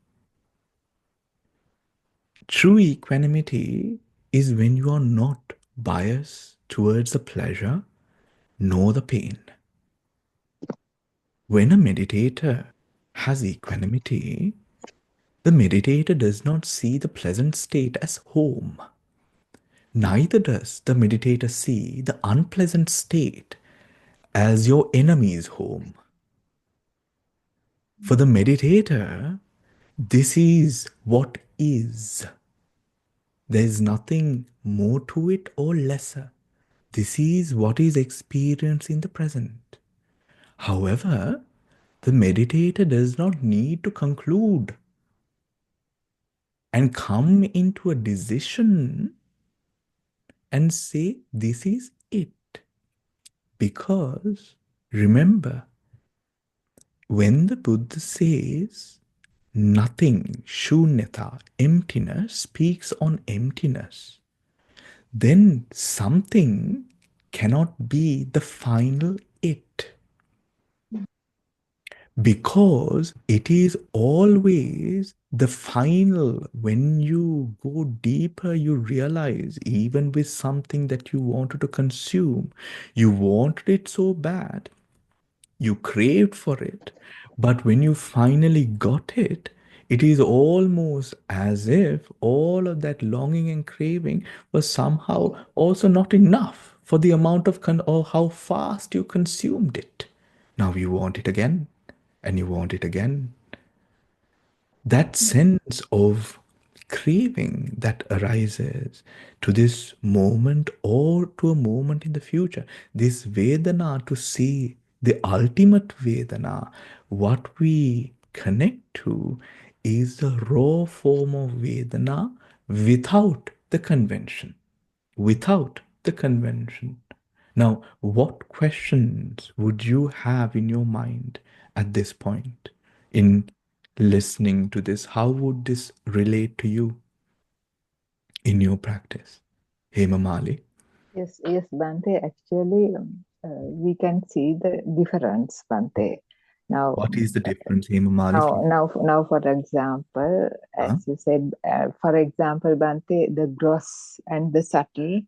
True equanimity is when you are not biased towards the pleasure nor the pain. When a meditator has equanimity, the meditator does not see the pleasant state as home. Neither does the meditator see the unpleasant state as your enemy's home. For the meditator, this is what is. There is nothing more to it or lesser. This is what is experienced in the present. However, the meditator does not need to conclude and come into a decision and say, this is it. Because remember, when the Buddha says nothing, shunyata, emptiness, speaks on emptiness, then something cannot be the final it. Because it is always the final. When you go deeper, you realize even with something that you wanted to consume, you wanted it so bad, you craved for it, but when you finally got it, it is almost as if all of that longing and craving was somehow also not enough for the amount of or how fast you consumed it. Now you want it again, and you want it again. That sense of craving that arises to this moment or to a moment in the future, this Vedana, to see the ultimate Vedana, what we connect to is the raw form of Vedana without the convention. Without the convention. Now, what questions would you have in your mind at this point in listening to this? How would this relate to you in your practice? Hema Mali, Yes, yes, Bante. Actually, we can see the difference, Bante. Now, what is the difference, Hema Mali? now, for example, Huh? as you said, for example, Bante, the gross and the subtle,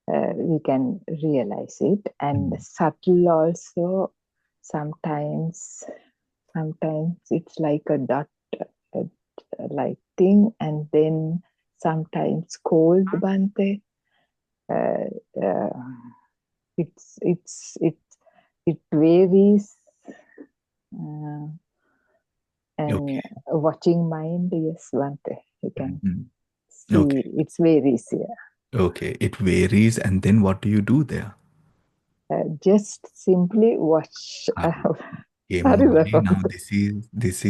we can realize it, and subtle also. Sometimes, it's like a dot, uh, like thing, and then sometimes cold, Bante. Uh, uh, it varies, uh, Okay. and watching mind, yes, Bante, you can Mhm. see Okay. it varies here. Okay. It varies, and then what do you do there? Just simply watch. Hema Sorry, Mali, now Bante. this is this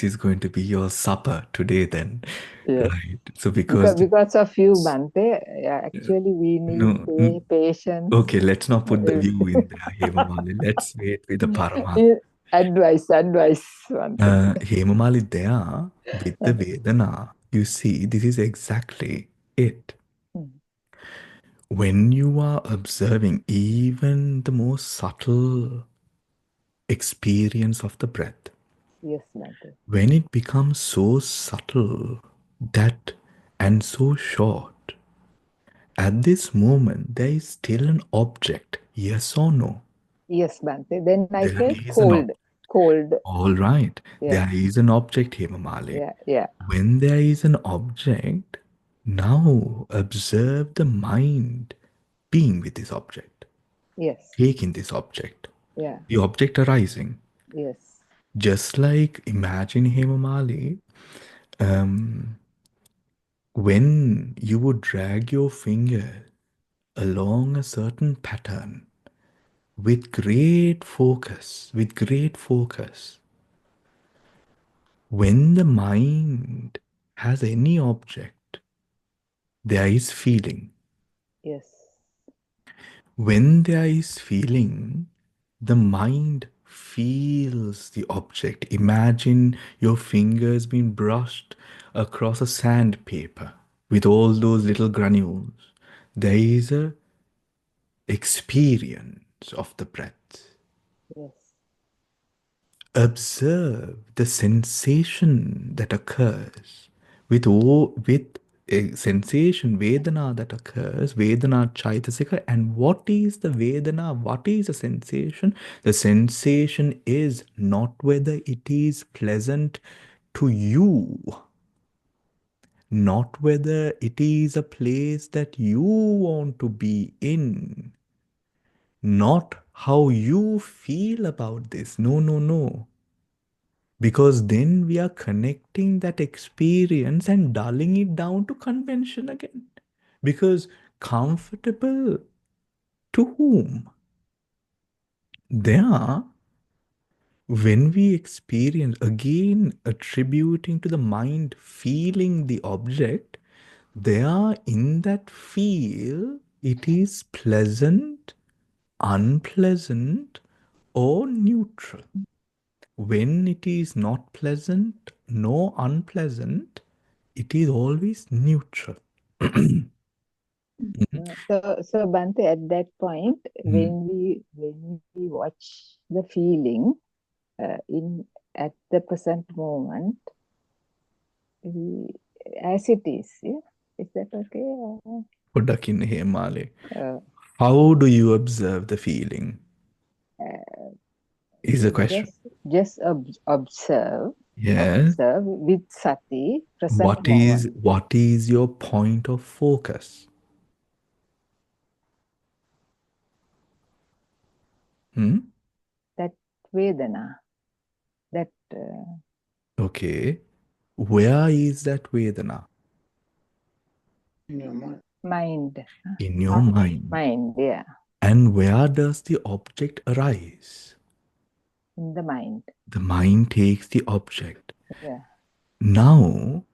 is going to be your supper today then, Yes. right? So because Because of you, Bante, actually we need no, patience. okay, let's not put the view in there, Hemamali. Let's wait with the Paramatma. Advice, Bante. Hemamali, there with the Vedana, you see, this is exactly it. When you are observing even the most subtle experience of the breath, Yes, Bante. when it becomes so subtle that and so short, at this moment there is still an object, yes or no? Yes, Bante. Then I There felt is an cold. object. Cold. All right. Yeah. There is an object here, Mamali. Yeah. When there is an object, now observe the mind being with this object, Yes. taking this object, Yeah. the object arising. Yes. Just like imagine Hemamali, when you would drag your finger along a certain pattern with great focus, when the mind has any object, there is feeling. Yes. When there is feeling, the mind feels the object. Imagine your fingers being brushed across a sandpaper with all those little granules. There is a experience of the breath. Yes. Observe the sensation that occurs with a sensation, Vedana that occurs, Vedana Cetasika. And what is the Vedana? What is the sensation? The sensation is not whether it is pleasant to you, not whether it is a place that you want to be in, not how you feel about this. No, no, no. Because then we are connecting that experience and dulling it down to convention again. Because comfortable to whom? There, when we experience, again attributing to the mind feeling the object, there in that feel, it is pleasant, unpleasant, or neutral. When it is not pleasant nor unpleasant, it is always neutral. So Bante, at that point, when we watch the feeling in at the present moment, we, as it is, yeah? Is that okay? පොඩ්ඩක් ඉන්න හේමාලේ. Uh, How do you observe the feeling? Is the question. just observe. Yes. Observe with sati, present moment. What is your point of focus? That Vedana. That Okay. Where is that Vedana? In your mind. mind. In your mind. Mind, yeah. And where does the object arise? In the mind. The mind takes the object. Yeah. Now,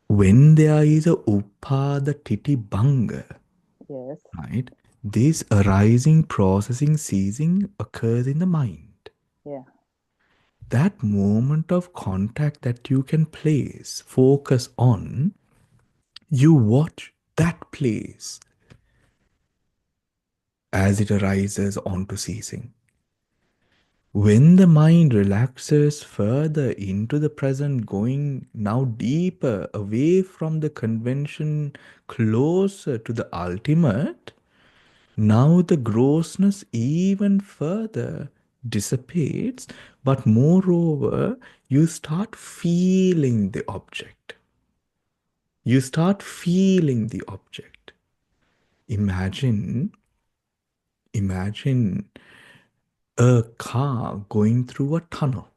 when there is a upada titi banga, Yes. right? This arising, processing, ceasing occurs in the mind. Yeah. That moment of contact that you can place, focus on, you watch that place as it arises onto ceasing. When the mind relaxes further into the present, going now deeper away from the convention, closer to the ultimate, now the grossness even further dissipates, but moreover, you start feeling the object. You start feeling the object. Imagine a car going through a tunnel.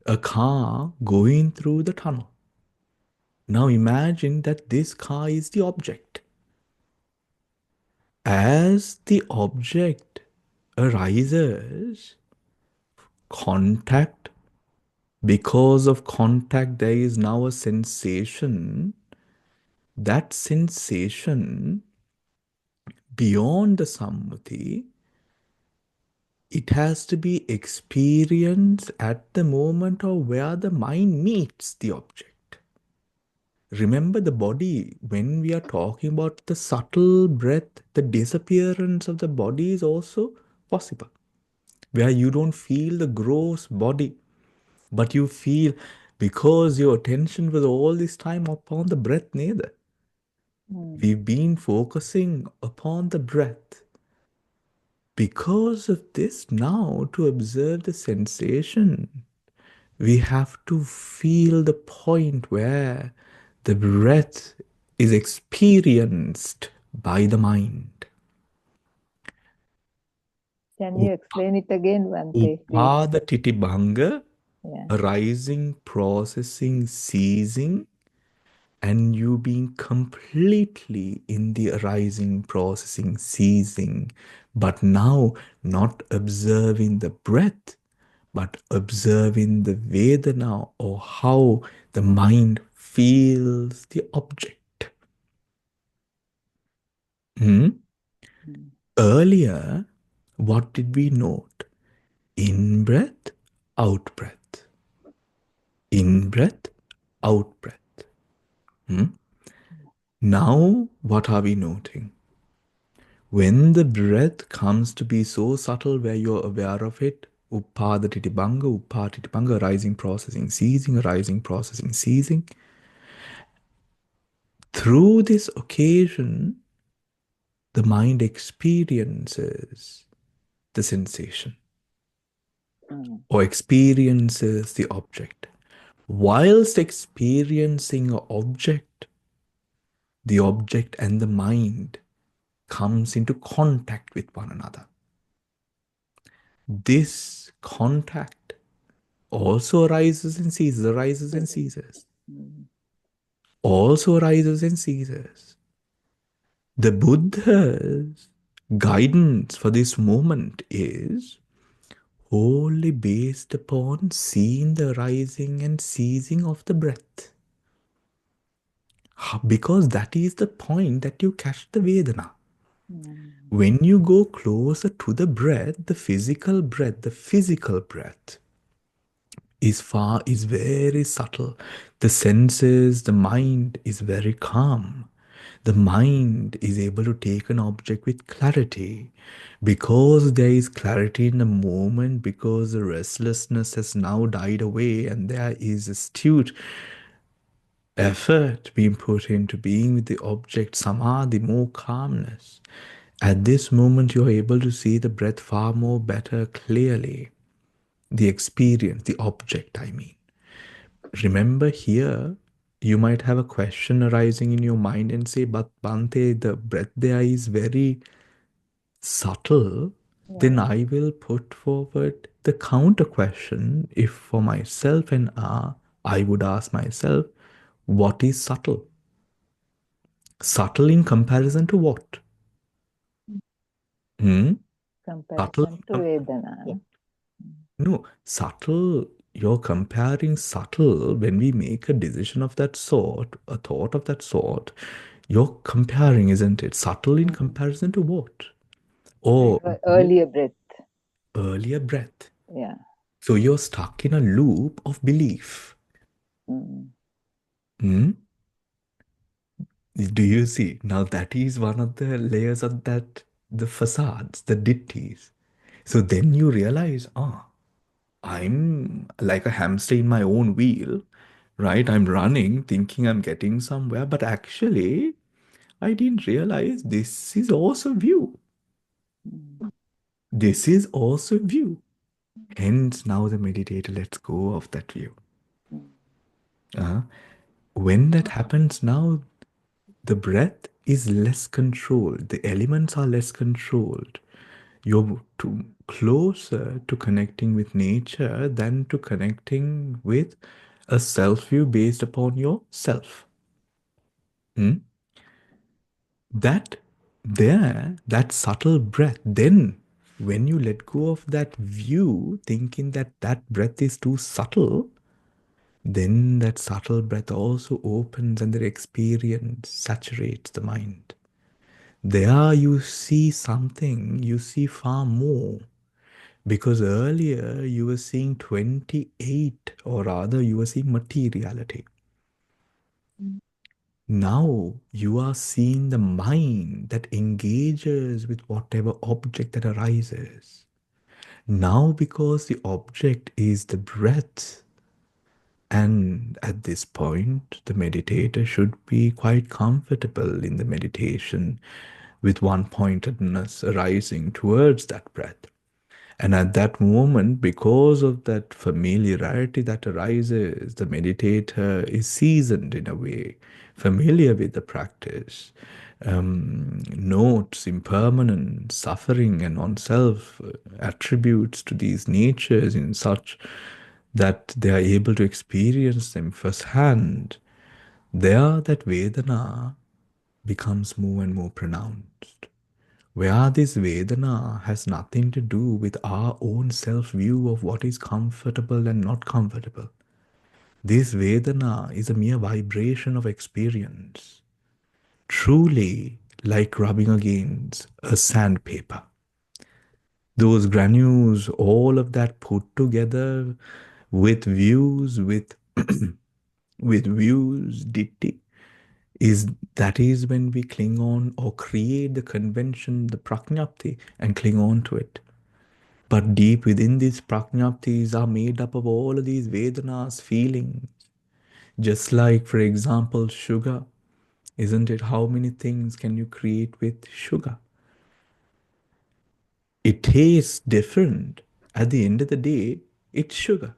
A car going through the tunnel. Now imagine that this car is the object. As the object arises, contact, because of contact, there is now a sensation. That sensation, beyond the sammati, it has to be experienced at the moment of where the mind meets the object. Remember the body, when we are talking about the subtle breath, the disappearance of the body is also possible. Where you don't feel the gross body, but you feel, because your attention was all this time upon the breath, neither. We've been focusing upon the breath. Because of this, now to observe the sensation, we have to feel the point where the breath is experienced by the mind. Can you explain it again, Bante, please? Upada titibhanga, Yeah. arising, processing, ceasing, and you being completely in the arising, processing, ceasing, but now not observing the breath, but observing the Vedana, or how the mind feels the object. Earlier, what did we note? In breath, out breath. In breath, out breath. Now, what are we noting? When the breath comes to be so subtle where you're aware of it, uppada titibanga, rising, processing, ceasing, rising, processing, ceasing. Through this occasion, the mind experiences the sensation or experiences the object. Whilst experiencing an object, the object and the mind comes into contact with one another. This contact also arises and ceases, arises and ceases, also arises and ceases. The Buddha's guidance for this moment is wholly based upon seeing the rising and ceasing of the breath. Because that is the point that you catch the Vedana. When you go closer to the breath, the physical breath is very subtle. The senses, the mind is very calm. The mind is able to take an object with clarity. Because there is clarity in the moment, because the restlessness has now died away and there is astute effort being put into being with the object, samadhi, more calmness. At this moment, you're able to see the breath far more better clearly. The experience, the object, I mean. Remember here, you might have a question arising in your mind and say, but Bante, the breath there is very subtle. Then I will put forward the counter question. If for myself and I would ask myself, what is subtle? Subtle in comparison to what? Subtle Comparison to Vedana. No, subtle, you're comparing subtle when we make a decision of that sort, a thought of that sort, you're comparing, isn't it? Subtle in comparison to what? Or Earlier breath. earlier breath. Yeah. So you're stuck in a loop of belief. Hmm? Do you see? Now that is one of the layers of that, the facades, the ditties. So then you realize, I'm like a hamster in my own wheel, right? I'm running, thinking I'm getting somewhere, but actually, I didn't realize this is also view. This is also view. Hence, now the meditator lets go of that view. When that happens now, the breath is less controlled. The elements are less controlled. You're closer to connecting with nature than to connecting with a self view based upon yourself. That subtle breath, then when you let go of that view, thinking that that breath is too subtle, then that subtle breath also opens and the experience saturates the mind. There you see something, you see far more. Because earlier you were seeing 28, or rather you were seeing materiality. Now you are seeing the mind that engages with whatever object that arises. Now, because the object is the breath, and at this point, the meditator should be quite comfortable in the meditation with one pointedness arising towards that breath. And at that moment, because of that familiarity that arises, the meditator is seasoned in a way, familiar with the practice, notes impermanence, suffering, and non-self attributes to these natures in such that they are able to experience them firsthand. There, that Vedana becomes more and more pronounced, where this Vedana has nothing to do with our own self-view of what is comfortable and not comfortable. This Vedana is a mere vibration of experience, truly like rubbing against a sandpaper. Those granules, all of that put together with views, with views, ditti, is when we cling on or create the convention, the prajnapti, and cling on to it. But deep within these prajnaptis are made up of all of these Vedanas, feelings. Just like, for example, sugar. Isn't it? How many things can you create with sugar? It tastes different. At the end of the day, it's sugar.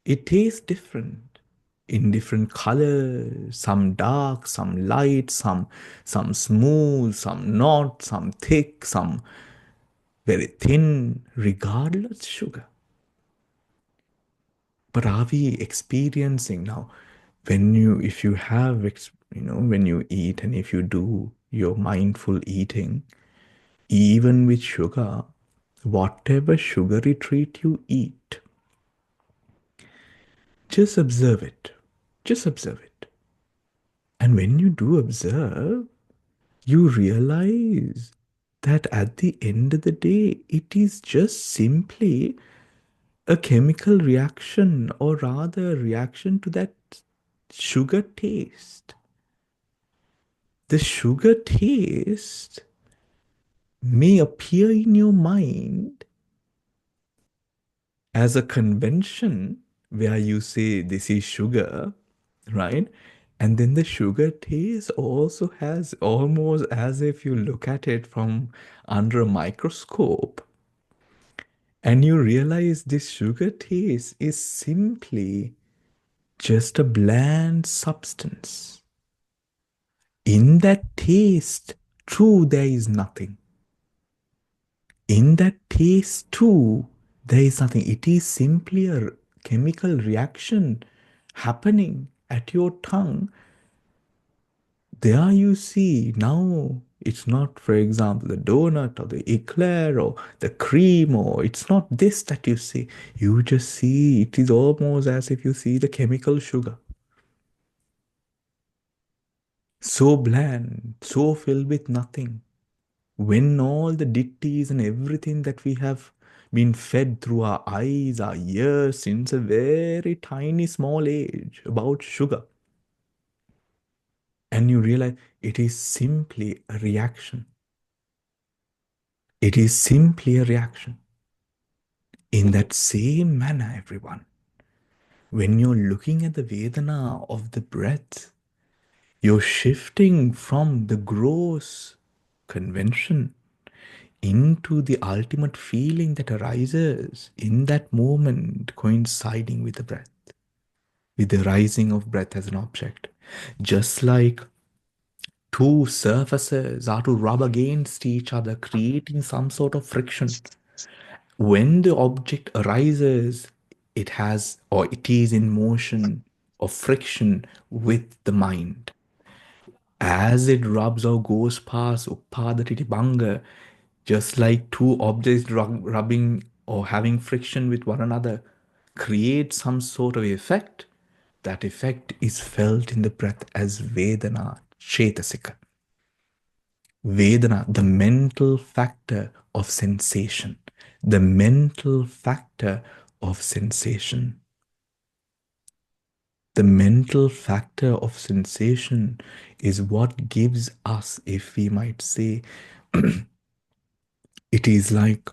It tastes different in different colors, some dark, some light, some smooth, some not, some thick, some very thin, regardless sugar. But are we experiencing now, if you have, when you eat and if you do your mindful eating, even with sugar, whatever sugary treat you eat, just observe it. Just observe it. And when you do observe, you realize that at the end of the day, it is just simply a chemical reaction, or rather a reaction to that sugar taste. The sugar taste may appear in your mind as a convention where you say this is sugar, right? And then the sugar taste also has, almost as if you look at it from under a microscope, and you realize this sugar taste is simply just a bland substance. In that taste, true, there is nothing. In that taste, too, there is nothing. It is simply a chemical reaction happening at your tongue. There you see, now it's not, for example, the donut or the eclair or the cream, or it's not this that you see. You just see, it is almost as if you see the chemical sugar. So bland, so filled with nothing. When all the ditties and everything that we have been fed through our eyes, our ears, since a very tiny small age about sugar, and you realize it is simply a reaction. It is simply a reaction. In that same manner, everyone, when you're looking at the Vedana of the breath, you're shifting from the gross convention into the ultimate feeling that arises in that moment, coinciding with the breath, with the rising of breath as an object. Just like two surfaces are to rub against each other, creating some sort of friction. When the object arises, it has, or it is in motion or friction with the mind. As it rubs or goes past Upadati, just like two objects rubbing or having friction with one another, create some sort of effect. That effect is felt in the breath as Vedana, Cetasika. Vedana, the mental factor of sensation. The mental factor of sensation. The mental factor of sensation is what gives us, if we might say, it is like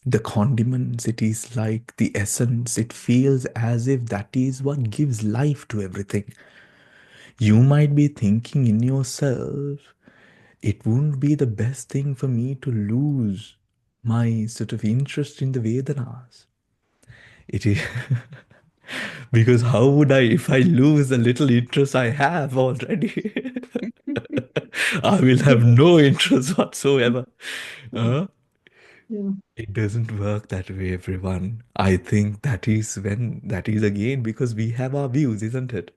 the condiments, it is like the essence. It feels as if that is what gives life to everything. You might be thinking in yourself, it wouldn't be the best thing for me to lose my sort of interest in the Vedanas. It is because how would I, if I lose the little interest I have already? I will have no interest whatsoever. Uh, Yeah. It doesn't work that way, everyone. I think that is again because we have our views, isn't it?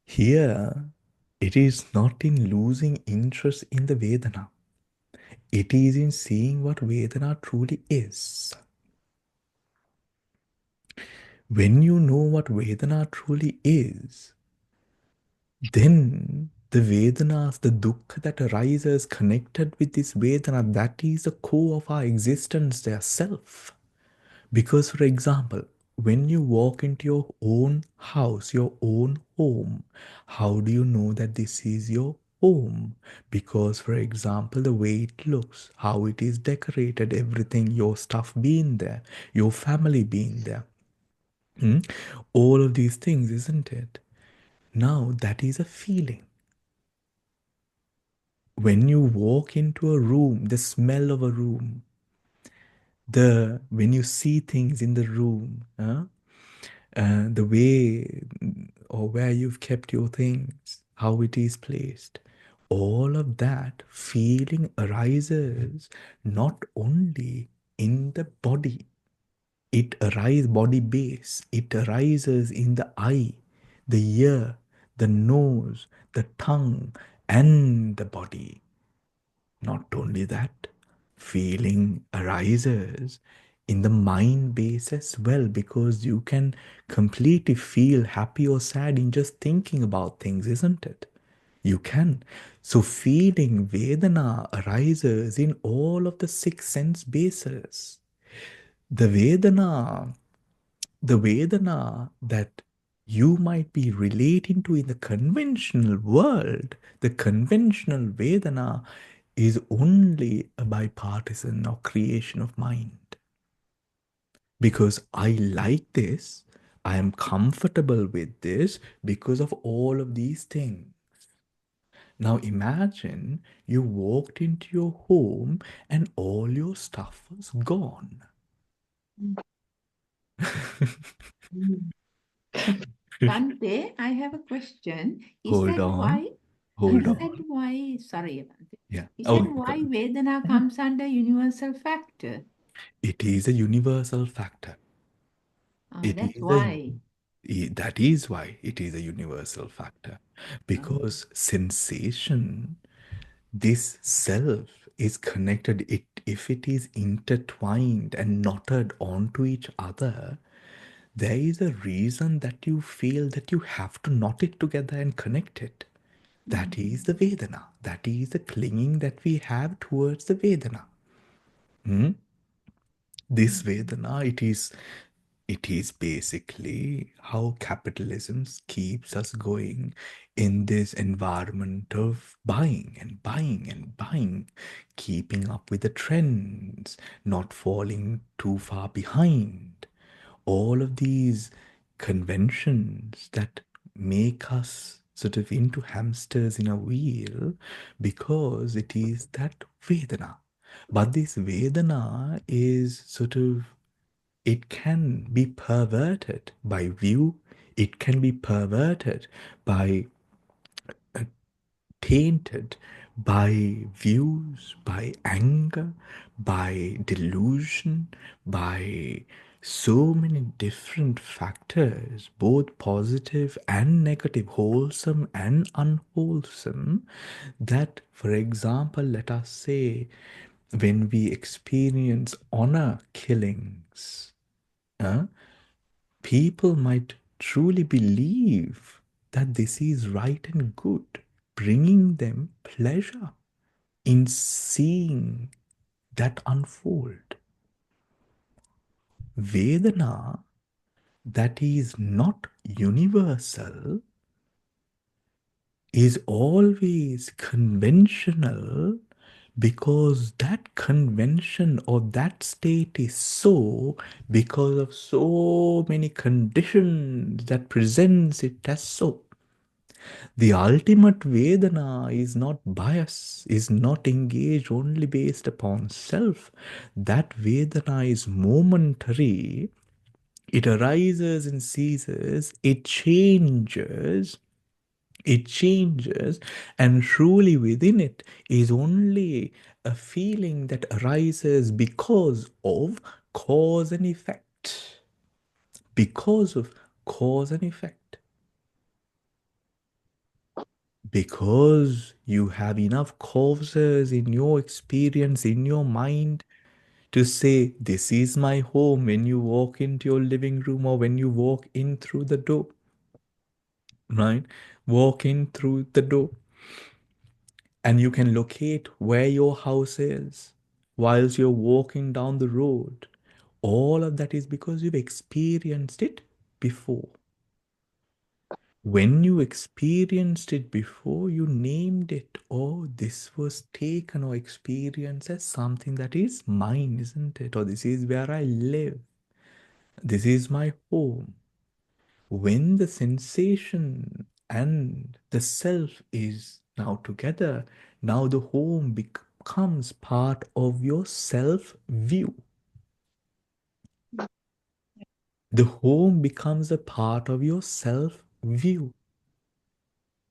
Here, it is not in losing interest in the Vedana. It is in seeing what Vedana truly is. When you know what Vedana truly is, then the Vedanas, the dukkha that arises connected with this Vedana, that is the core of our existence, their self. Because, for example, when you walk into your own house, your own home, how do you know that this is your home? Because, for example, the way it looks, how it is decorated, everything, your stuff being there, your family being there, all of these things, isn't it? Now, that is a feeling. When you walk into a room, the smell of a room, when you see things in the room, the way or where you've kept your things, how it is placed, all of that feeling arises not only in the body, it arises body base, it arises in the eye, the ear, the nose, the tongue, and the body. Not only that, feeling arises in the mind base as well, because you can completely feel happy or sad in just thinking about things, isn't it? You can. So feeling Vedana arises in all of the six sense bases. The Vedana the Vedana that you might be relating to in the conventional world, the conventional Vedana is only a bipartisan or creation of mind. Because I like this, I am comfortable with this because of all of these things. Now imagine you walked into your home and all your stuff was gone. Mm. Bante, I have a question. Is Hold that on, why? hold Is on. that why? Sorry, Bante. Yeah. Is Oh, that why Vedana comes under universal factor? it is a universal factor. It That's is a why. that is why it is a universal factor. Because sensation, this self is connected. If it is intertwined and knotted onto each other, there is a reason that you feel that you have to knot it together and connect it. That is the Vedana. That is the clinging that we have towards the Vedana. Hmm? This Vedana, it is basically how capitalism keeps us going in this environment of buying and buying and buying, keeping up with the trends, not falling too far behind. All of these conventions that make us sort of into hamsters in a wheel, because it is that Vedana. But this Vedana is sort of, it can be perverted by view, it can be perverted by tainted by views, by anger, by delusion, by so many different factors, both positive and negative, wholesome and unwholesome, that, for example, let us say, when we experience honor killings, uh, people might truly believe that this is right and good, bringing them pleasure in seeing that unfold. Vedana that is not universal is always conventional, because that convention or that state is so because of so many conditions that presents it as so. The ultimate Vedana is not bias, is not engaged only based upon self. That Vedana is momentary. It arises and ceases. It changes, and truly within it is only a feeling that arises because of cause and effect. Because of cause and effect. Because you have enough causes in your experience, in your mind, to say, this is my home when you walk into your living room or when you walk in through the door. Right? Walk in through the door. And you can locate where your house is whilst you're walking down the road. all of that is because you've experienced it before. When you experienced it before, you named it, oh, this was taken or experienced as something that is mine, isn't it? Or this is where I live. This is my home. When the sensation and the self is now together, now the home becomes part of your self view. The home becomes a part of your self view.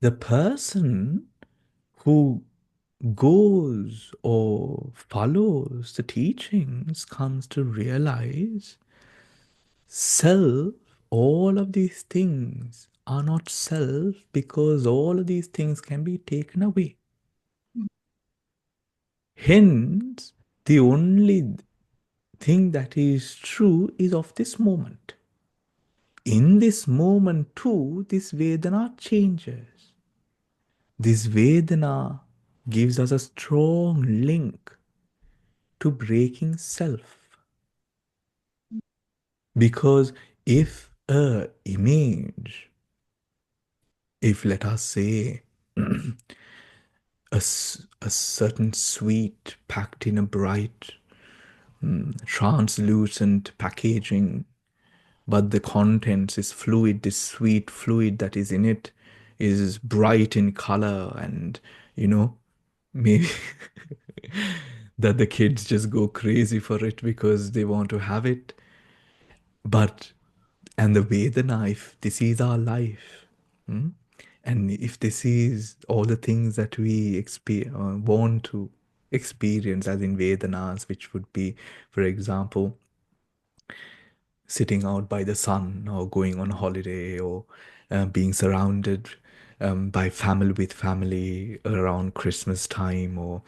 The person who goes or follows the teachings comes to realize self, all of these things are not self because all of these things can be taken away. Hence, the only thing that is true is of this moment. In this moment, too, this Vedana changes. This Vedana gives us a strong link to breaking self. Because if a image, if let us say a certain sweet packed in a bright, translucent packaging, but the contents is fluid, this sweet fluid that is in it is bright in color, and maybe that the kids just go crazy for it because they want to have it. But and the Vedana, if this is our life, and if this is all the things that we want to experience as in Vedanas, which would be, for example, sitting out by the sun or going on holiday or being surrounded by family with family around Christmas time, or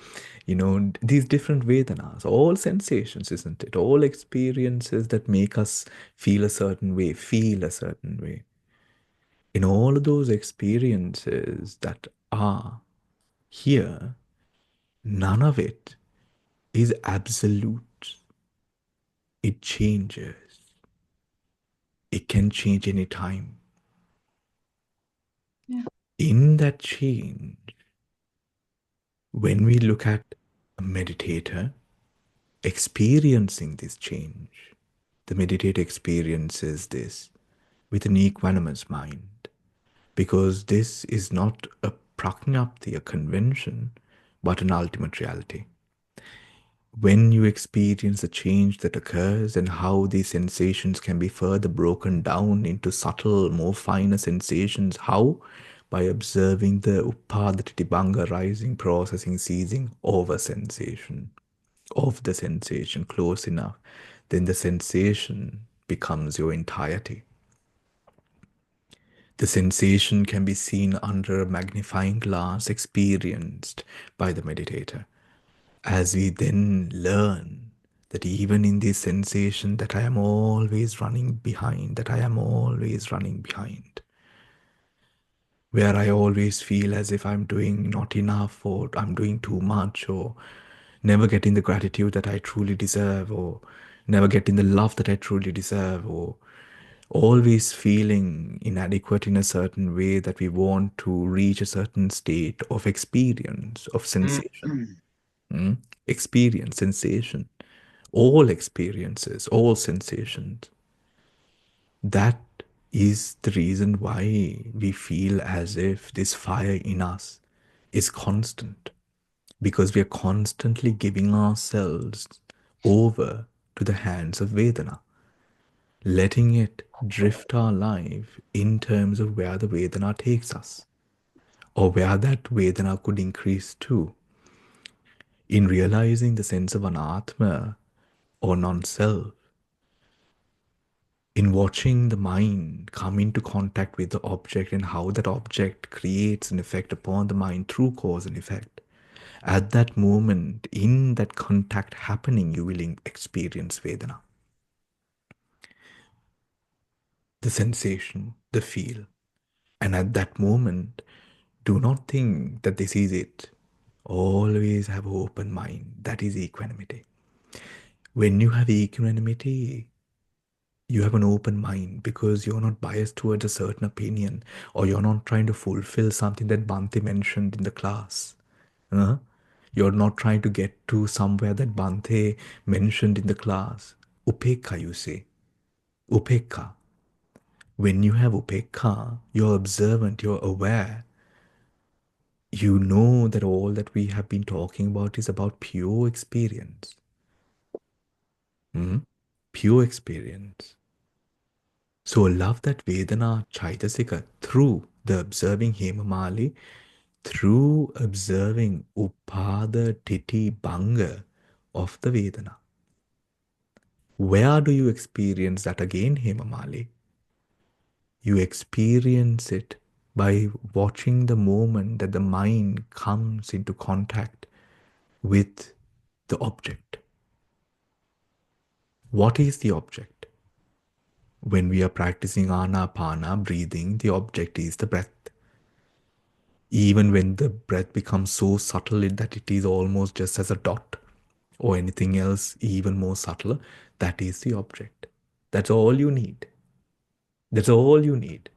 these different Vedanas, all sensations, isn't it? All experiences that make us feel a certain way, in all of those experiences that are here, none of it is absolute. It changes. It can change any time. In that change, when we look at a meditator experiencing this change, the meditator experiences this with an equanimous mind, because this is not a prajnapti, a convention, but an ultimate reality. When you experience the change that occurs and how these sensations can be further broken down into subtle, more finer sensations, how? By observing the upadhitibanga rising, processing, seizing over sensation, of the sensation close enough, then the sensation becomes your entirety. The sensation can be seen under a magnifying glass experienced by the meditator. As we then learn that even in this sensation that I am always running behind, where I always feel as if I'm doing not enough or I'm doing too much, or never getting the gratitude that I truly deserve, or never getting the love that I truly deserve, or always feeling inadequate in a certain way, that we want to reach a certain state of experience, of sensation. Experience, sensation, all experiences, all sensations. That is the reason why we feel as if this fire in us is constant, because we are constantly giving ourselves over to the hands of Vedana, letting it drift our life in terms of where the Vedana takes us, or where that Vedana could increase to. In realizing the sense of anatma, or non-self, in watching the mind come into contact with the object and how that object creates an effect upon the mind through cause and effect, at that moment, in that contact happening, you will experience Vedana. The sensation, the feel. And at that moment, do not think that this is it. Always have an open mind. That is equanimity. When you have equanimity, you have an open mind because you're not biased towards a certain opinion, or you're not trying to fulfill something that Bhante mentioned in the class. Huh? You're not trying to get to somewhere that Bhante mentioned in the class. Upekha, you say. Upekha. When you have upekha, you're observant, you're aware. You know that all that we have been talking about is about pure experience. Hmm? Pure experience. So love that Vedana Chaitasika through the observing Hemamali, through observing Upada Titi Banga of the Vedana. Where do you experience that again, Hemamali? You experience it by watching the moment that the mind comes into contact with the object. What is the object? When we are practicing anapana breathing, the object is the breath. Even when the breath becomes so subtle that it is almost just as a dot or anything else even more subtle, that is the object. That's all you need. That's all you need.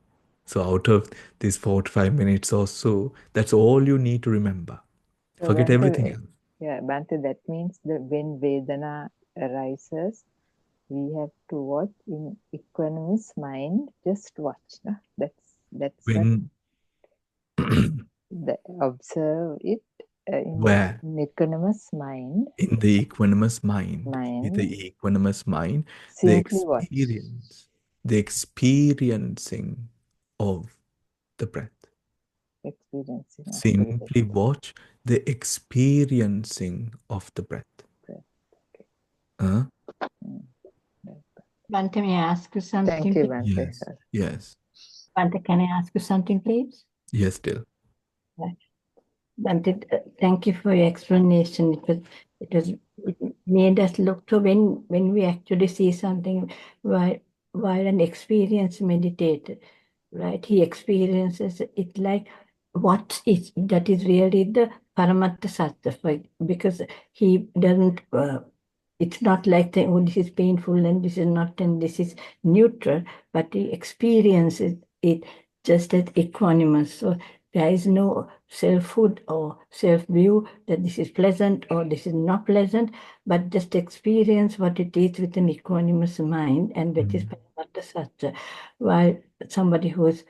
So out of these 45 minutes or so, that's all you need to remember. So Forget everything Bhante, else. yeah, Bhante, that means that when Vedana arises, we have to watch in equanimous mind. Just watch. No? That's When, observe it where? in equanimous mind. In the equanimous mind, with Mind. the equanimous mind, Simply watch. the experiencing of the breath. Experiencing of the Simply watch the experiencing of the breath. breath. Okay. Huh? Right. Bhante, may I ask you something? Thank you, Bhante, Yes, sir. yes, Bhante, can I ask you something, please? yes, still. Right. Bhante, thank you for your explanation. It made us look to when we actually see something while an experienced meditator, right? He experiences it like what is that is really the Paramatta Satya, because he doesn't. It's not like saying, oh, this is painful and this is not, and this is neutral, but he experiences it just as equanimous. So there is no selfhood or self-view that this is pleasant or this is not pleasant, but just experience what it is with an equanimous mind, and that is Paramatta Satya. While somebody who is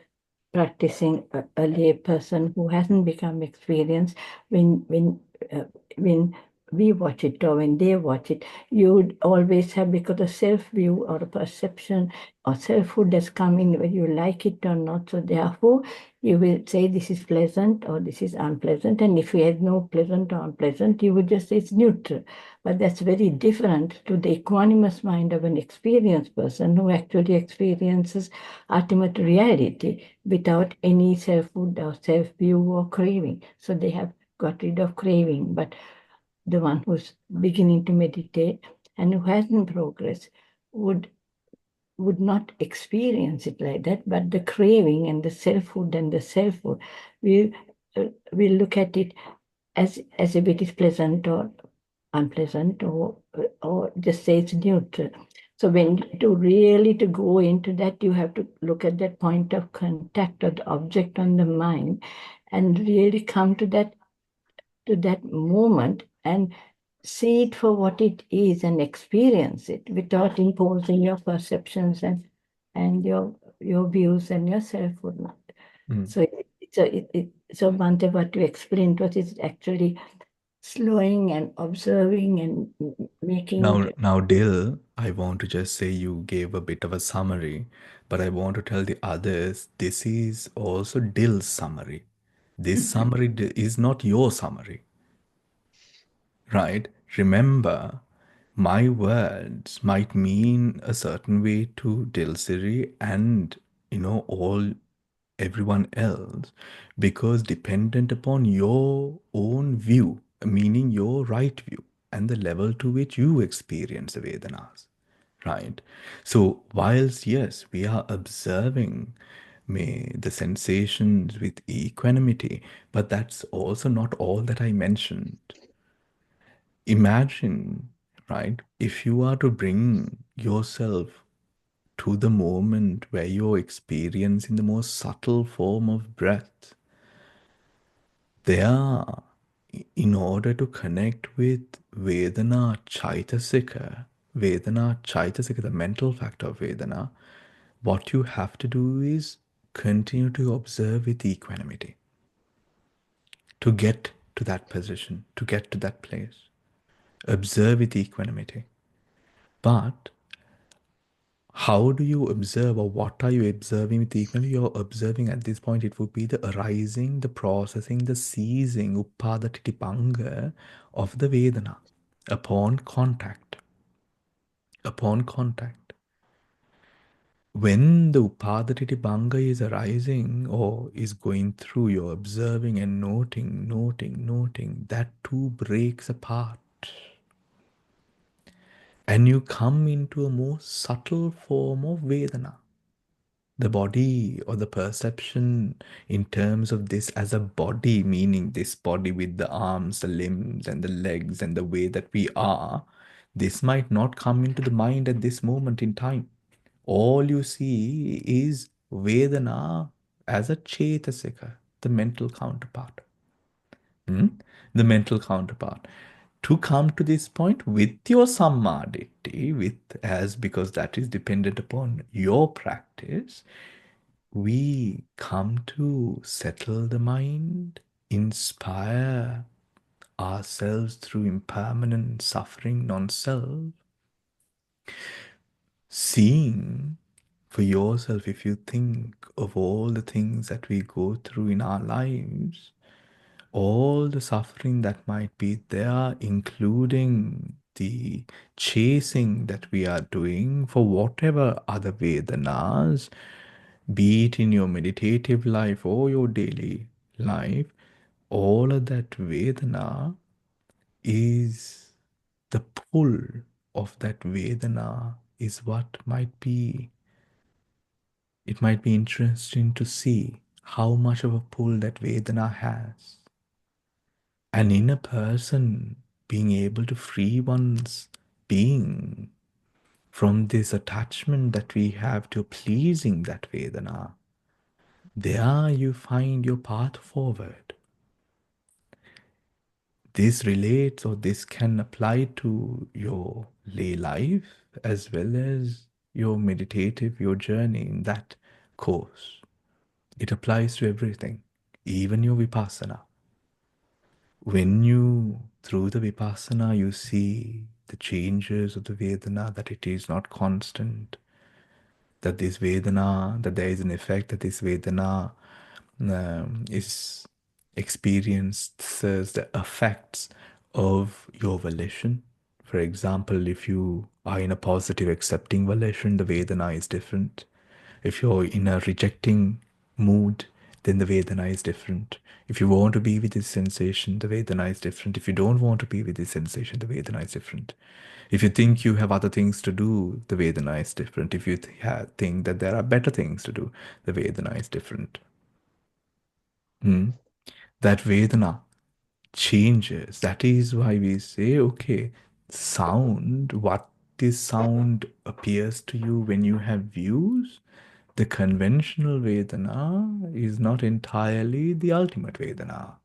practicing a lay person who hasn't become experienced, when we watch it or when they watch it, you would always have, because a self-view or a perception or selfhood has come in, whether you like it or not. So therefore, you will say this is pleasant or this is unpleasant. And if you had no pleasant or unpleasant, you would just say it's neutral. But that's very different to the equanimous mind of an experienced person who actually experiences ultimate reality without any selfhood or self-view or craving. So they have got rid of craving. But the one who's beginning to meditate and who hasn't progressed would not experience it like that, but the craving and the selfhood and the selfhood, we we look at it as if it is pleasant or unpleasant, or just say it's neutral. So when to go into that, you have to look at that point of contact or the object on the mind, and really come to that moment and see it for what it is and experience it without imposing your perceptions and your views and your selfhood. So so Bhante, what you explained was is actually slowing and observing and making it. Now, Dil, I want to just say you gave a bit of a summary, but I want to tell the others this is also Dil's summary. This summary is not your summary, right? Remember, my words might mean a certain way to Dilsiri and all everyone else, because dependent upon your own view, meaning your right view and the level to which you experience the Vedanas, right? So whilst yes, we are observing may the sensations with equanimity, but that's also not all that I mentioned. Imagine right? If you are to bring yourself to the moment where you're experiencing the most subtle form of breath, there, in order to connect with Vedana Chaitasika, the mental factor of Vedana, what you have to do is continue to observe with equanimity to get to that position, to get to that place. Observe with equanimity. But how do you observe, or what are you observing with equanimity? You're observing at this point, it would be the arising, the processing, the ceasing, uppadatitipanga of the Vedana upon contact. Upon contact. When the uppadatitipanga is arising or is going through, you're observing and noting, that too breaks apart. And you come into a more subtle form of Vedana. The body or the perception in terms of this as a body, meaning this body with the arms, the limbs, and the legs, and the way that we are, this might not come into the mind at this moment in time. All you see is Vedana as a Cetasika, the mental counterpart. The mental counterpart. To come to this point with your sammaditi, because that is dependent upon your practice, we come to settle the mind, inspire ourselves through impermanent suffering, non-self, seeing for yourself, if you think of all the things that we go through in our lives, all the suffering that might be there, including the chasing that we are doing for whatever other Vedanas, be it in your meditative life or your daily life, all of that Vedana is the pull of that Vedana is what might be. It might be interesting to see how much of a pull that Vedana has. And in a person, being able to free one's being from this attachment that we have to pleasing that Vedana, there you find your path forward. This relates, or this can apply to your lay life as well as your meditative, your journey in that course. It applies to everything, even your vipassana. When you, through the vipassana, you see the changes of the Vedana, that it is not constant, that this Vedana, that there is an effect that this Vedana is experiences the effects of your volition. For example, if you are in a positive accepting volition, the Vedana is different. If you're in a rejecting mood, then the Vedana is different. If you want to be with this sensation, the Vedana is different. If you don't want to be with this sensation, the Vedana is different. If you think you have other things to do, the Vedana is different. If you think that there are better things to do, the Vedana is different. That Vedana changes. That is why we say, okay, sound, what this sound appears to you when you have views, the conventional Vedana is not entirely the ultimate Vedana.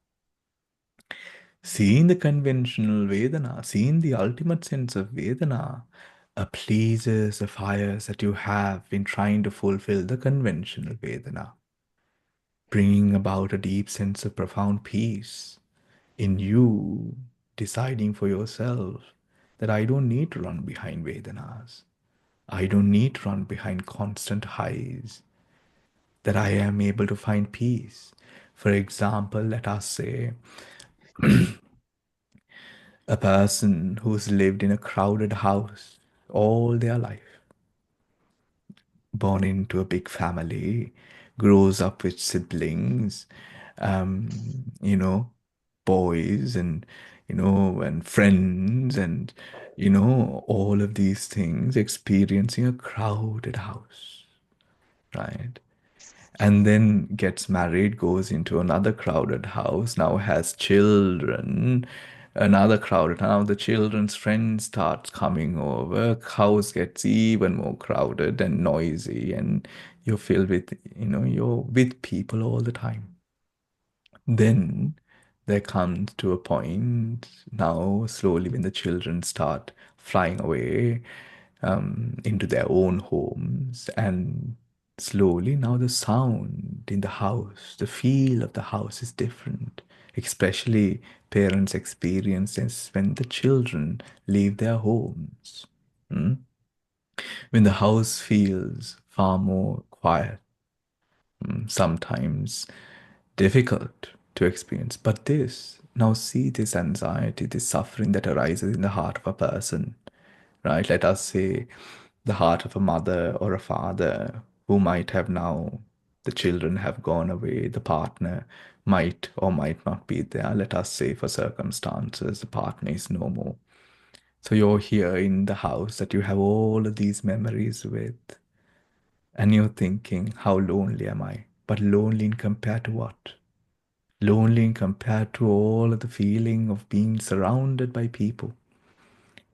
Seeing the conventional Vedana, seeing the ultimate sense of Vedana, pleases the fires that you have in trying to fulfill the conventional Vedana, bringing about a deep sense of profound peace in you, deciding for yourself that I don't need to run behind Vedanas. I don't need to run behind constant highs, that I am able to find peace. For example, let us say a person who's lived in a crowded house all their life, born into a big family, grows up with siblings, you know, boys and, and friends and, all of these things, experiencing a crowded house, right? And then gets married, goes into another crowded house, now has children, Another crowded. Now the children's friends starts coming over. House gets even more crowded and noisy, and you're filled with, you're with people all the time. Then there comes to a point now, slowly, when the children start flying away into their own homes, and slowly now the sound in the house, the feel of the house is different. Especially parents' experiences when the children leave their homes. Hmm? When the house feels far more quiet, sometimes difficult to experience. But this, now see this anxiety, this suffering that arises in the heart of a person, right? Let us say the heart of a mother or a father who might have now, the children have gone away, the partner might or might not be there. Let us say for circumstances, the partner is no more. So you're here in the house that you have all of these memories with, and you're thinking, how lonely am I? But lonely in compared to what? Lonely in compared to all of the feeling of being surrounded by people,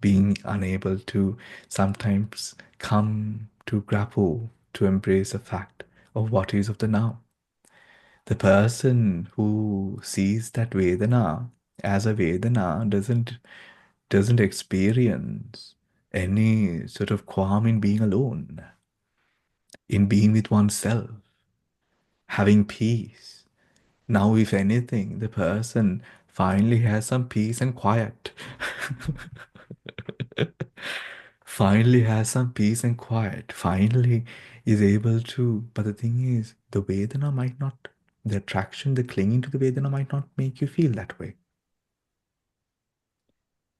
being unable to sometimes come to grapple, to embrace the fact of what is of the now. The person who sees that Vedana as a Vedana doesn't experience any sort of qualm in being alone, in being with oneself, having peace. Now, if anything, the person finally has some peace and quiet. Finally has some peace and quiet. Finally is able to. But the thing is, the Vedana might not, the attraction, the clinging to the Vedana might not make you feel that way.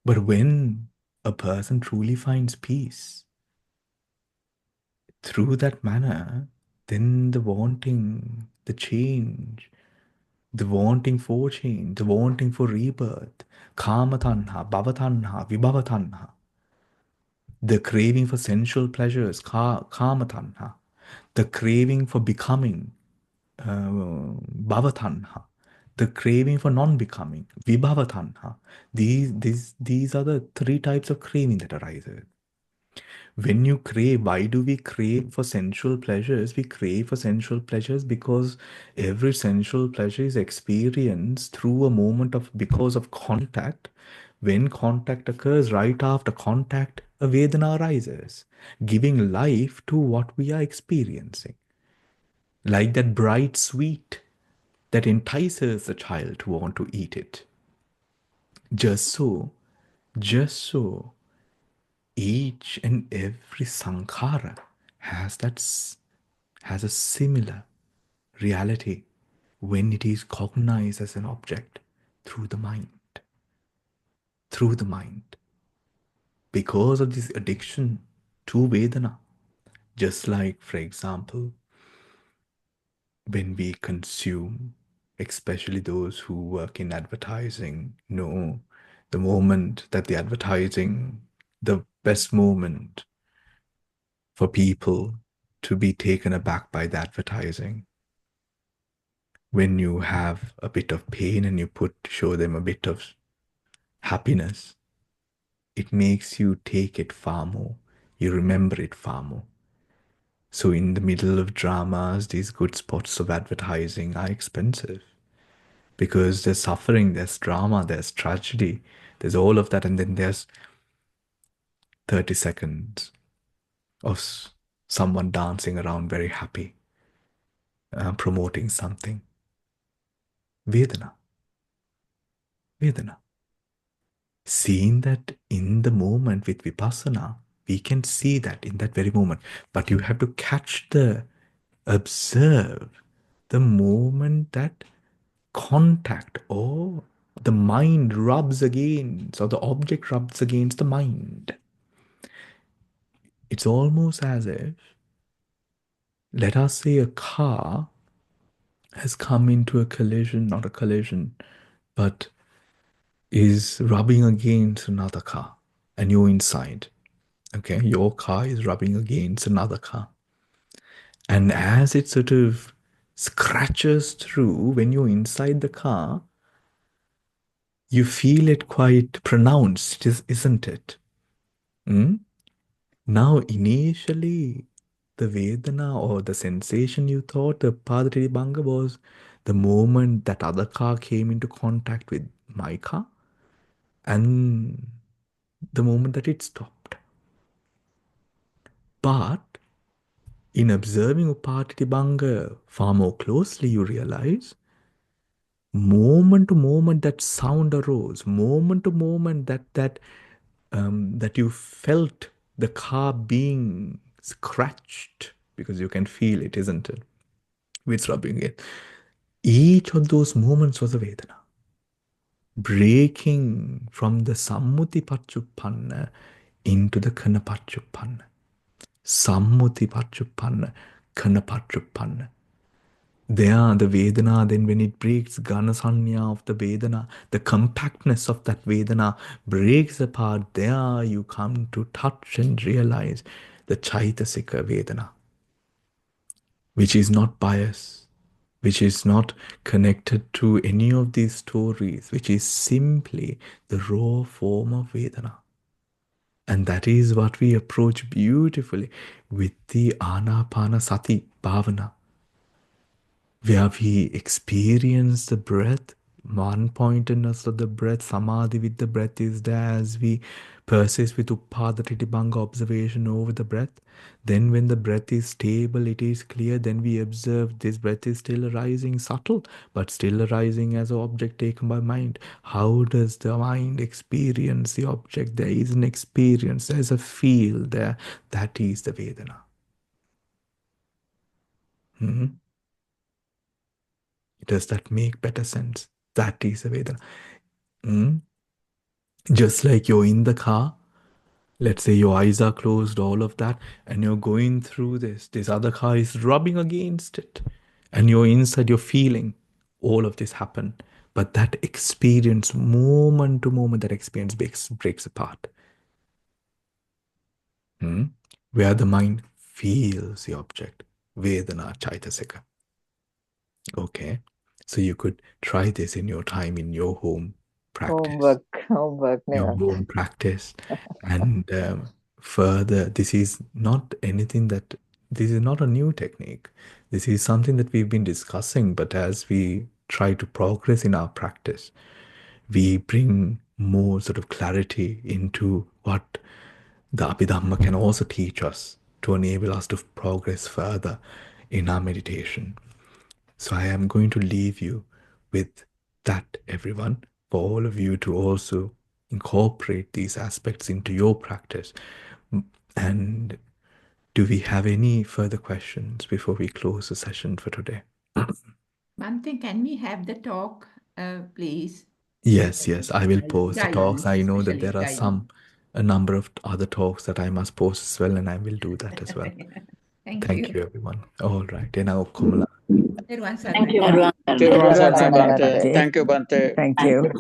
But when a person truly finds peace through that manner, then the wanting, the change, the wanting for change, the wanting for rebirth, kama tanha, bhava tanha, vibhava tanha, the craving for sensual pleasures, kama tanha, the craving for becoming, bhava tanha, the craving for non-becoming, vibhava tanha. These are the three types of craving that arises. When you crave, why do we crave for sensual pleasures? We crave for sensual pleasures because every sensual pleasure is experienced through a moment of, because of contact. When contact occurs, right after contact, a Vedana arises, giving life to what we are experiencing. Like that bright sweet that entices the child to want to eat it. Just so, each and every sankhara has has a similar reality when it is cognized as an object through the mind. Through the mind. Because of this addiction to Vedana. Just like, for example, when we consume, especially those who work in advertising, know the moment that the advertising, the best moment for people to be taken aback by the advertising. When you have a bit of pain and you show them a bit of happiness, it makes you take it far more. You remember it far more. So in the middle of dramas, these good spots of advertising are expensive because there's suffering, there's drama, there's tragedy, there's all of that, and then there's 30 seconds of someone dancing around very happy, promoting something. Vedana. Vedana. Seeing that in the moment with Vipassana, we can see that in that very moment. But you have to observe the moment that contact or the mind rubs against, or the object rubs against the mind. It's almost as if, let us say, a car has come into a collision, not a collision, but is rubbing against another car, and you're inside. Okay, your car is rubbing against another car. And as it sort of scratches through when you're inside the car, you feel it quite pronounced, isn't it? Now, initially, the Vedana or the sensation you thought the Padri Banga was the moment that other car came into contact with my car and the moment that it stopped. But in observing Upatitibanga far more closely, you realize moment to moment that sound arose, moment to moment that you felt the car being scratched because you can feel it, isn't it? With rubbing it. Each of those moments was a Vedana. Breaking from the Sammuti Pachupanna into the Kana Pachupanna. Sammuti Pachupanna, Kana Pachupanna. There, the Vedana, then when it breaks, Ganasanya of the Vedana, the compactness of that Vedana breaks apart. There you come to touch and realize the Chaitasika Vedana, which is not biased, which is not connected to any of these stories, which is simply the raw form of Vedana. And that is what we approach beautifully with the Anapana Sati Bhavana, where we experience the breath, one pointedness of the breath, samadhi with the breath is there as we persist with Upadhatitibanga observation over the breath. Then when the breath is stable, it is clear, then we observe this breath is still arising subtle, but still arising as an object taken by mind. How does the mind experience the object? There is an experience, there is a feel there. That is the Vedana. Does that make better sense? That is a Vedana. Just like you're in the car, let's say your eyes are closed, all of that, and you're going through this other car is rubbing against it, and you're inside, you're feeling all of this happen. But that experience, moment to moment, that experience breaks apart. Where the mind feels the object, Vedana Chaitasika. Okay, so you could try this in your time, in your home practice. Homework, Your never. own practice. And further, this is not a new technique. This is something that we've been discussing, but as we try to progress in our practice, we bring more sort of clarity into what the Abhidhamma can also teach us to enable us to progress further in our meditation. So I am going to leave you with that, everyone, for all of you to also incorporate these aspects into your practice. And do we have any further questions before we close the session for today? Bhante, can we have the talk, please? Yes, I will post the talks. Guidance, I know that especially there are guidance. a number of other talks that I must post as well, and I will do that as well. Thank you, everyone. All right. Thank you. Thank you, Thiruvan Everyone Saranam Saranam Bhante. Bhante. Thank you, Bhante. Thank you.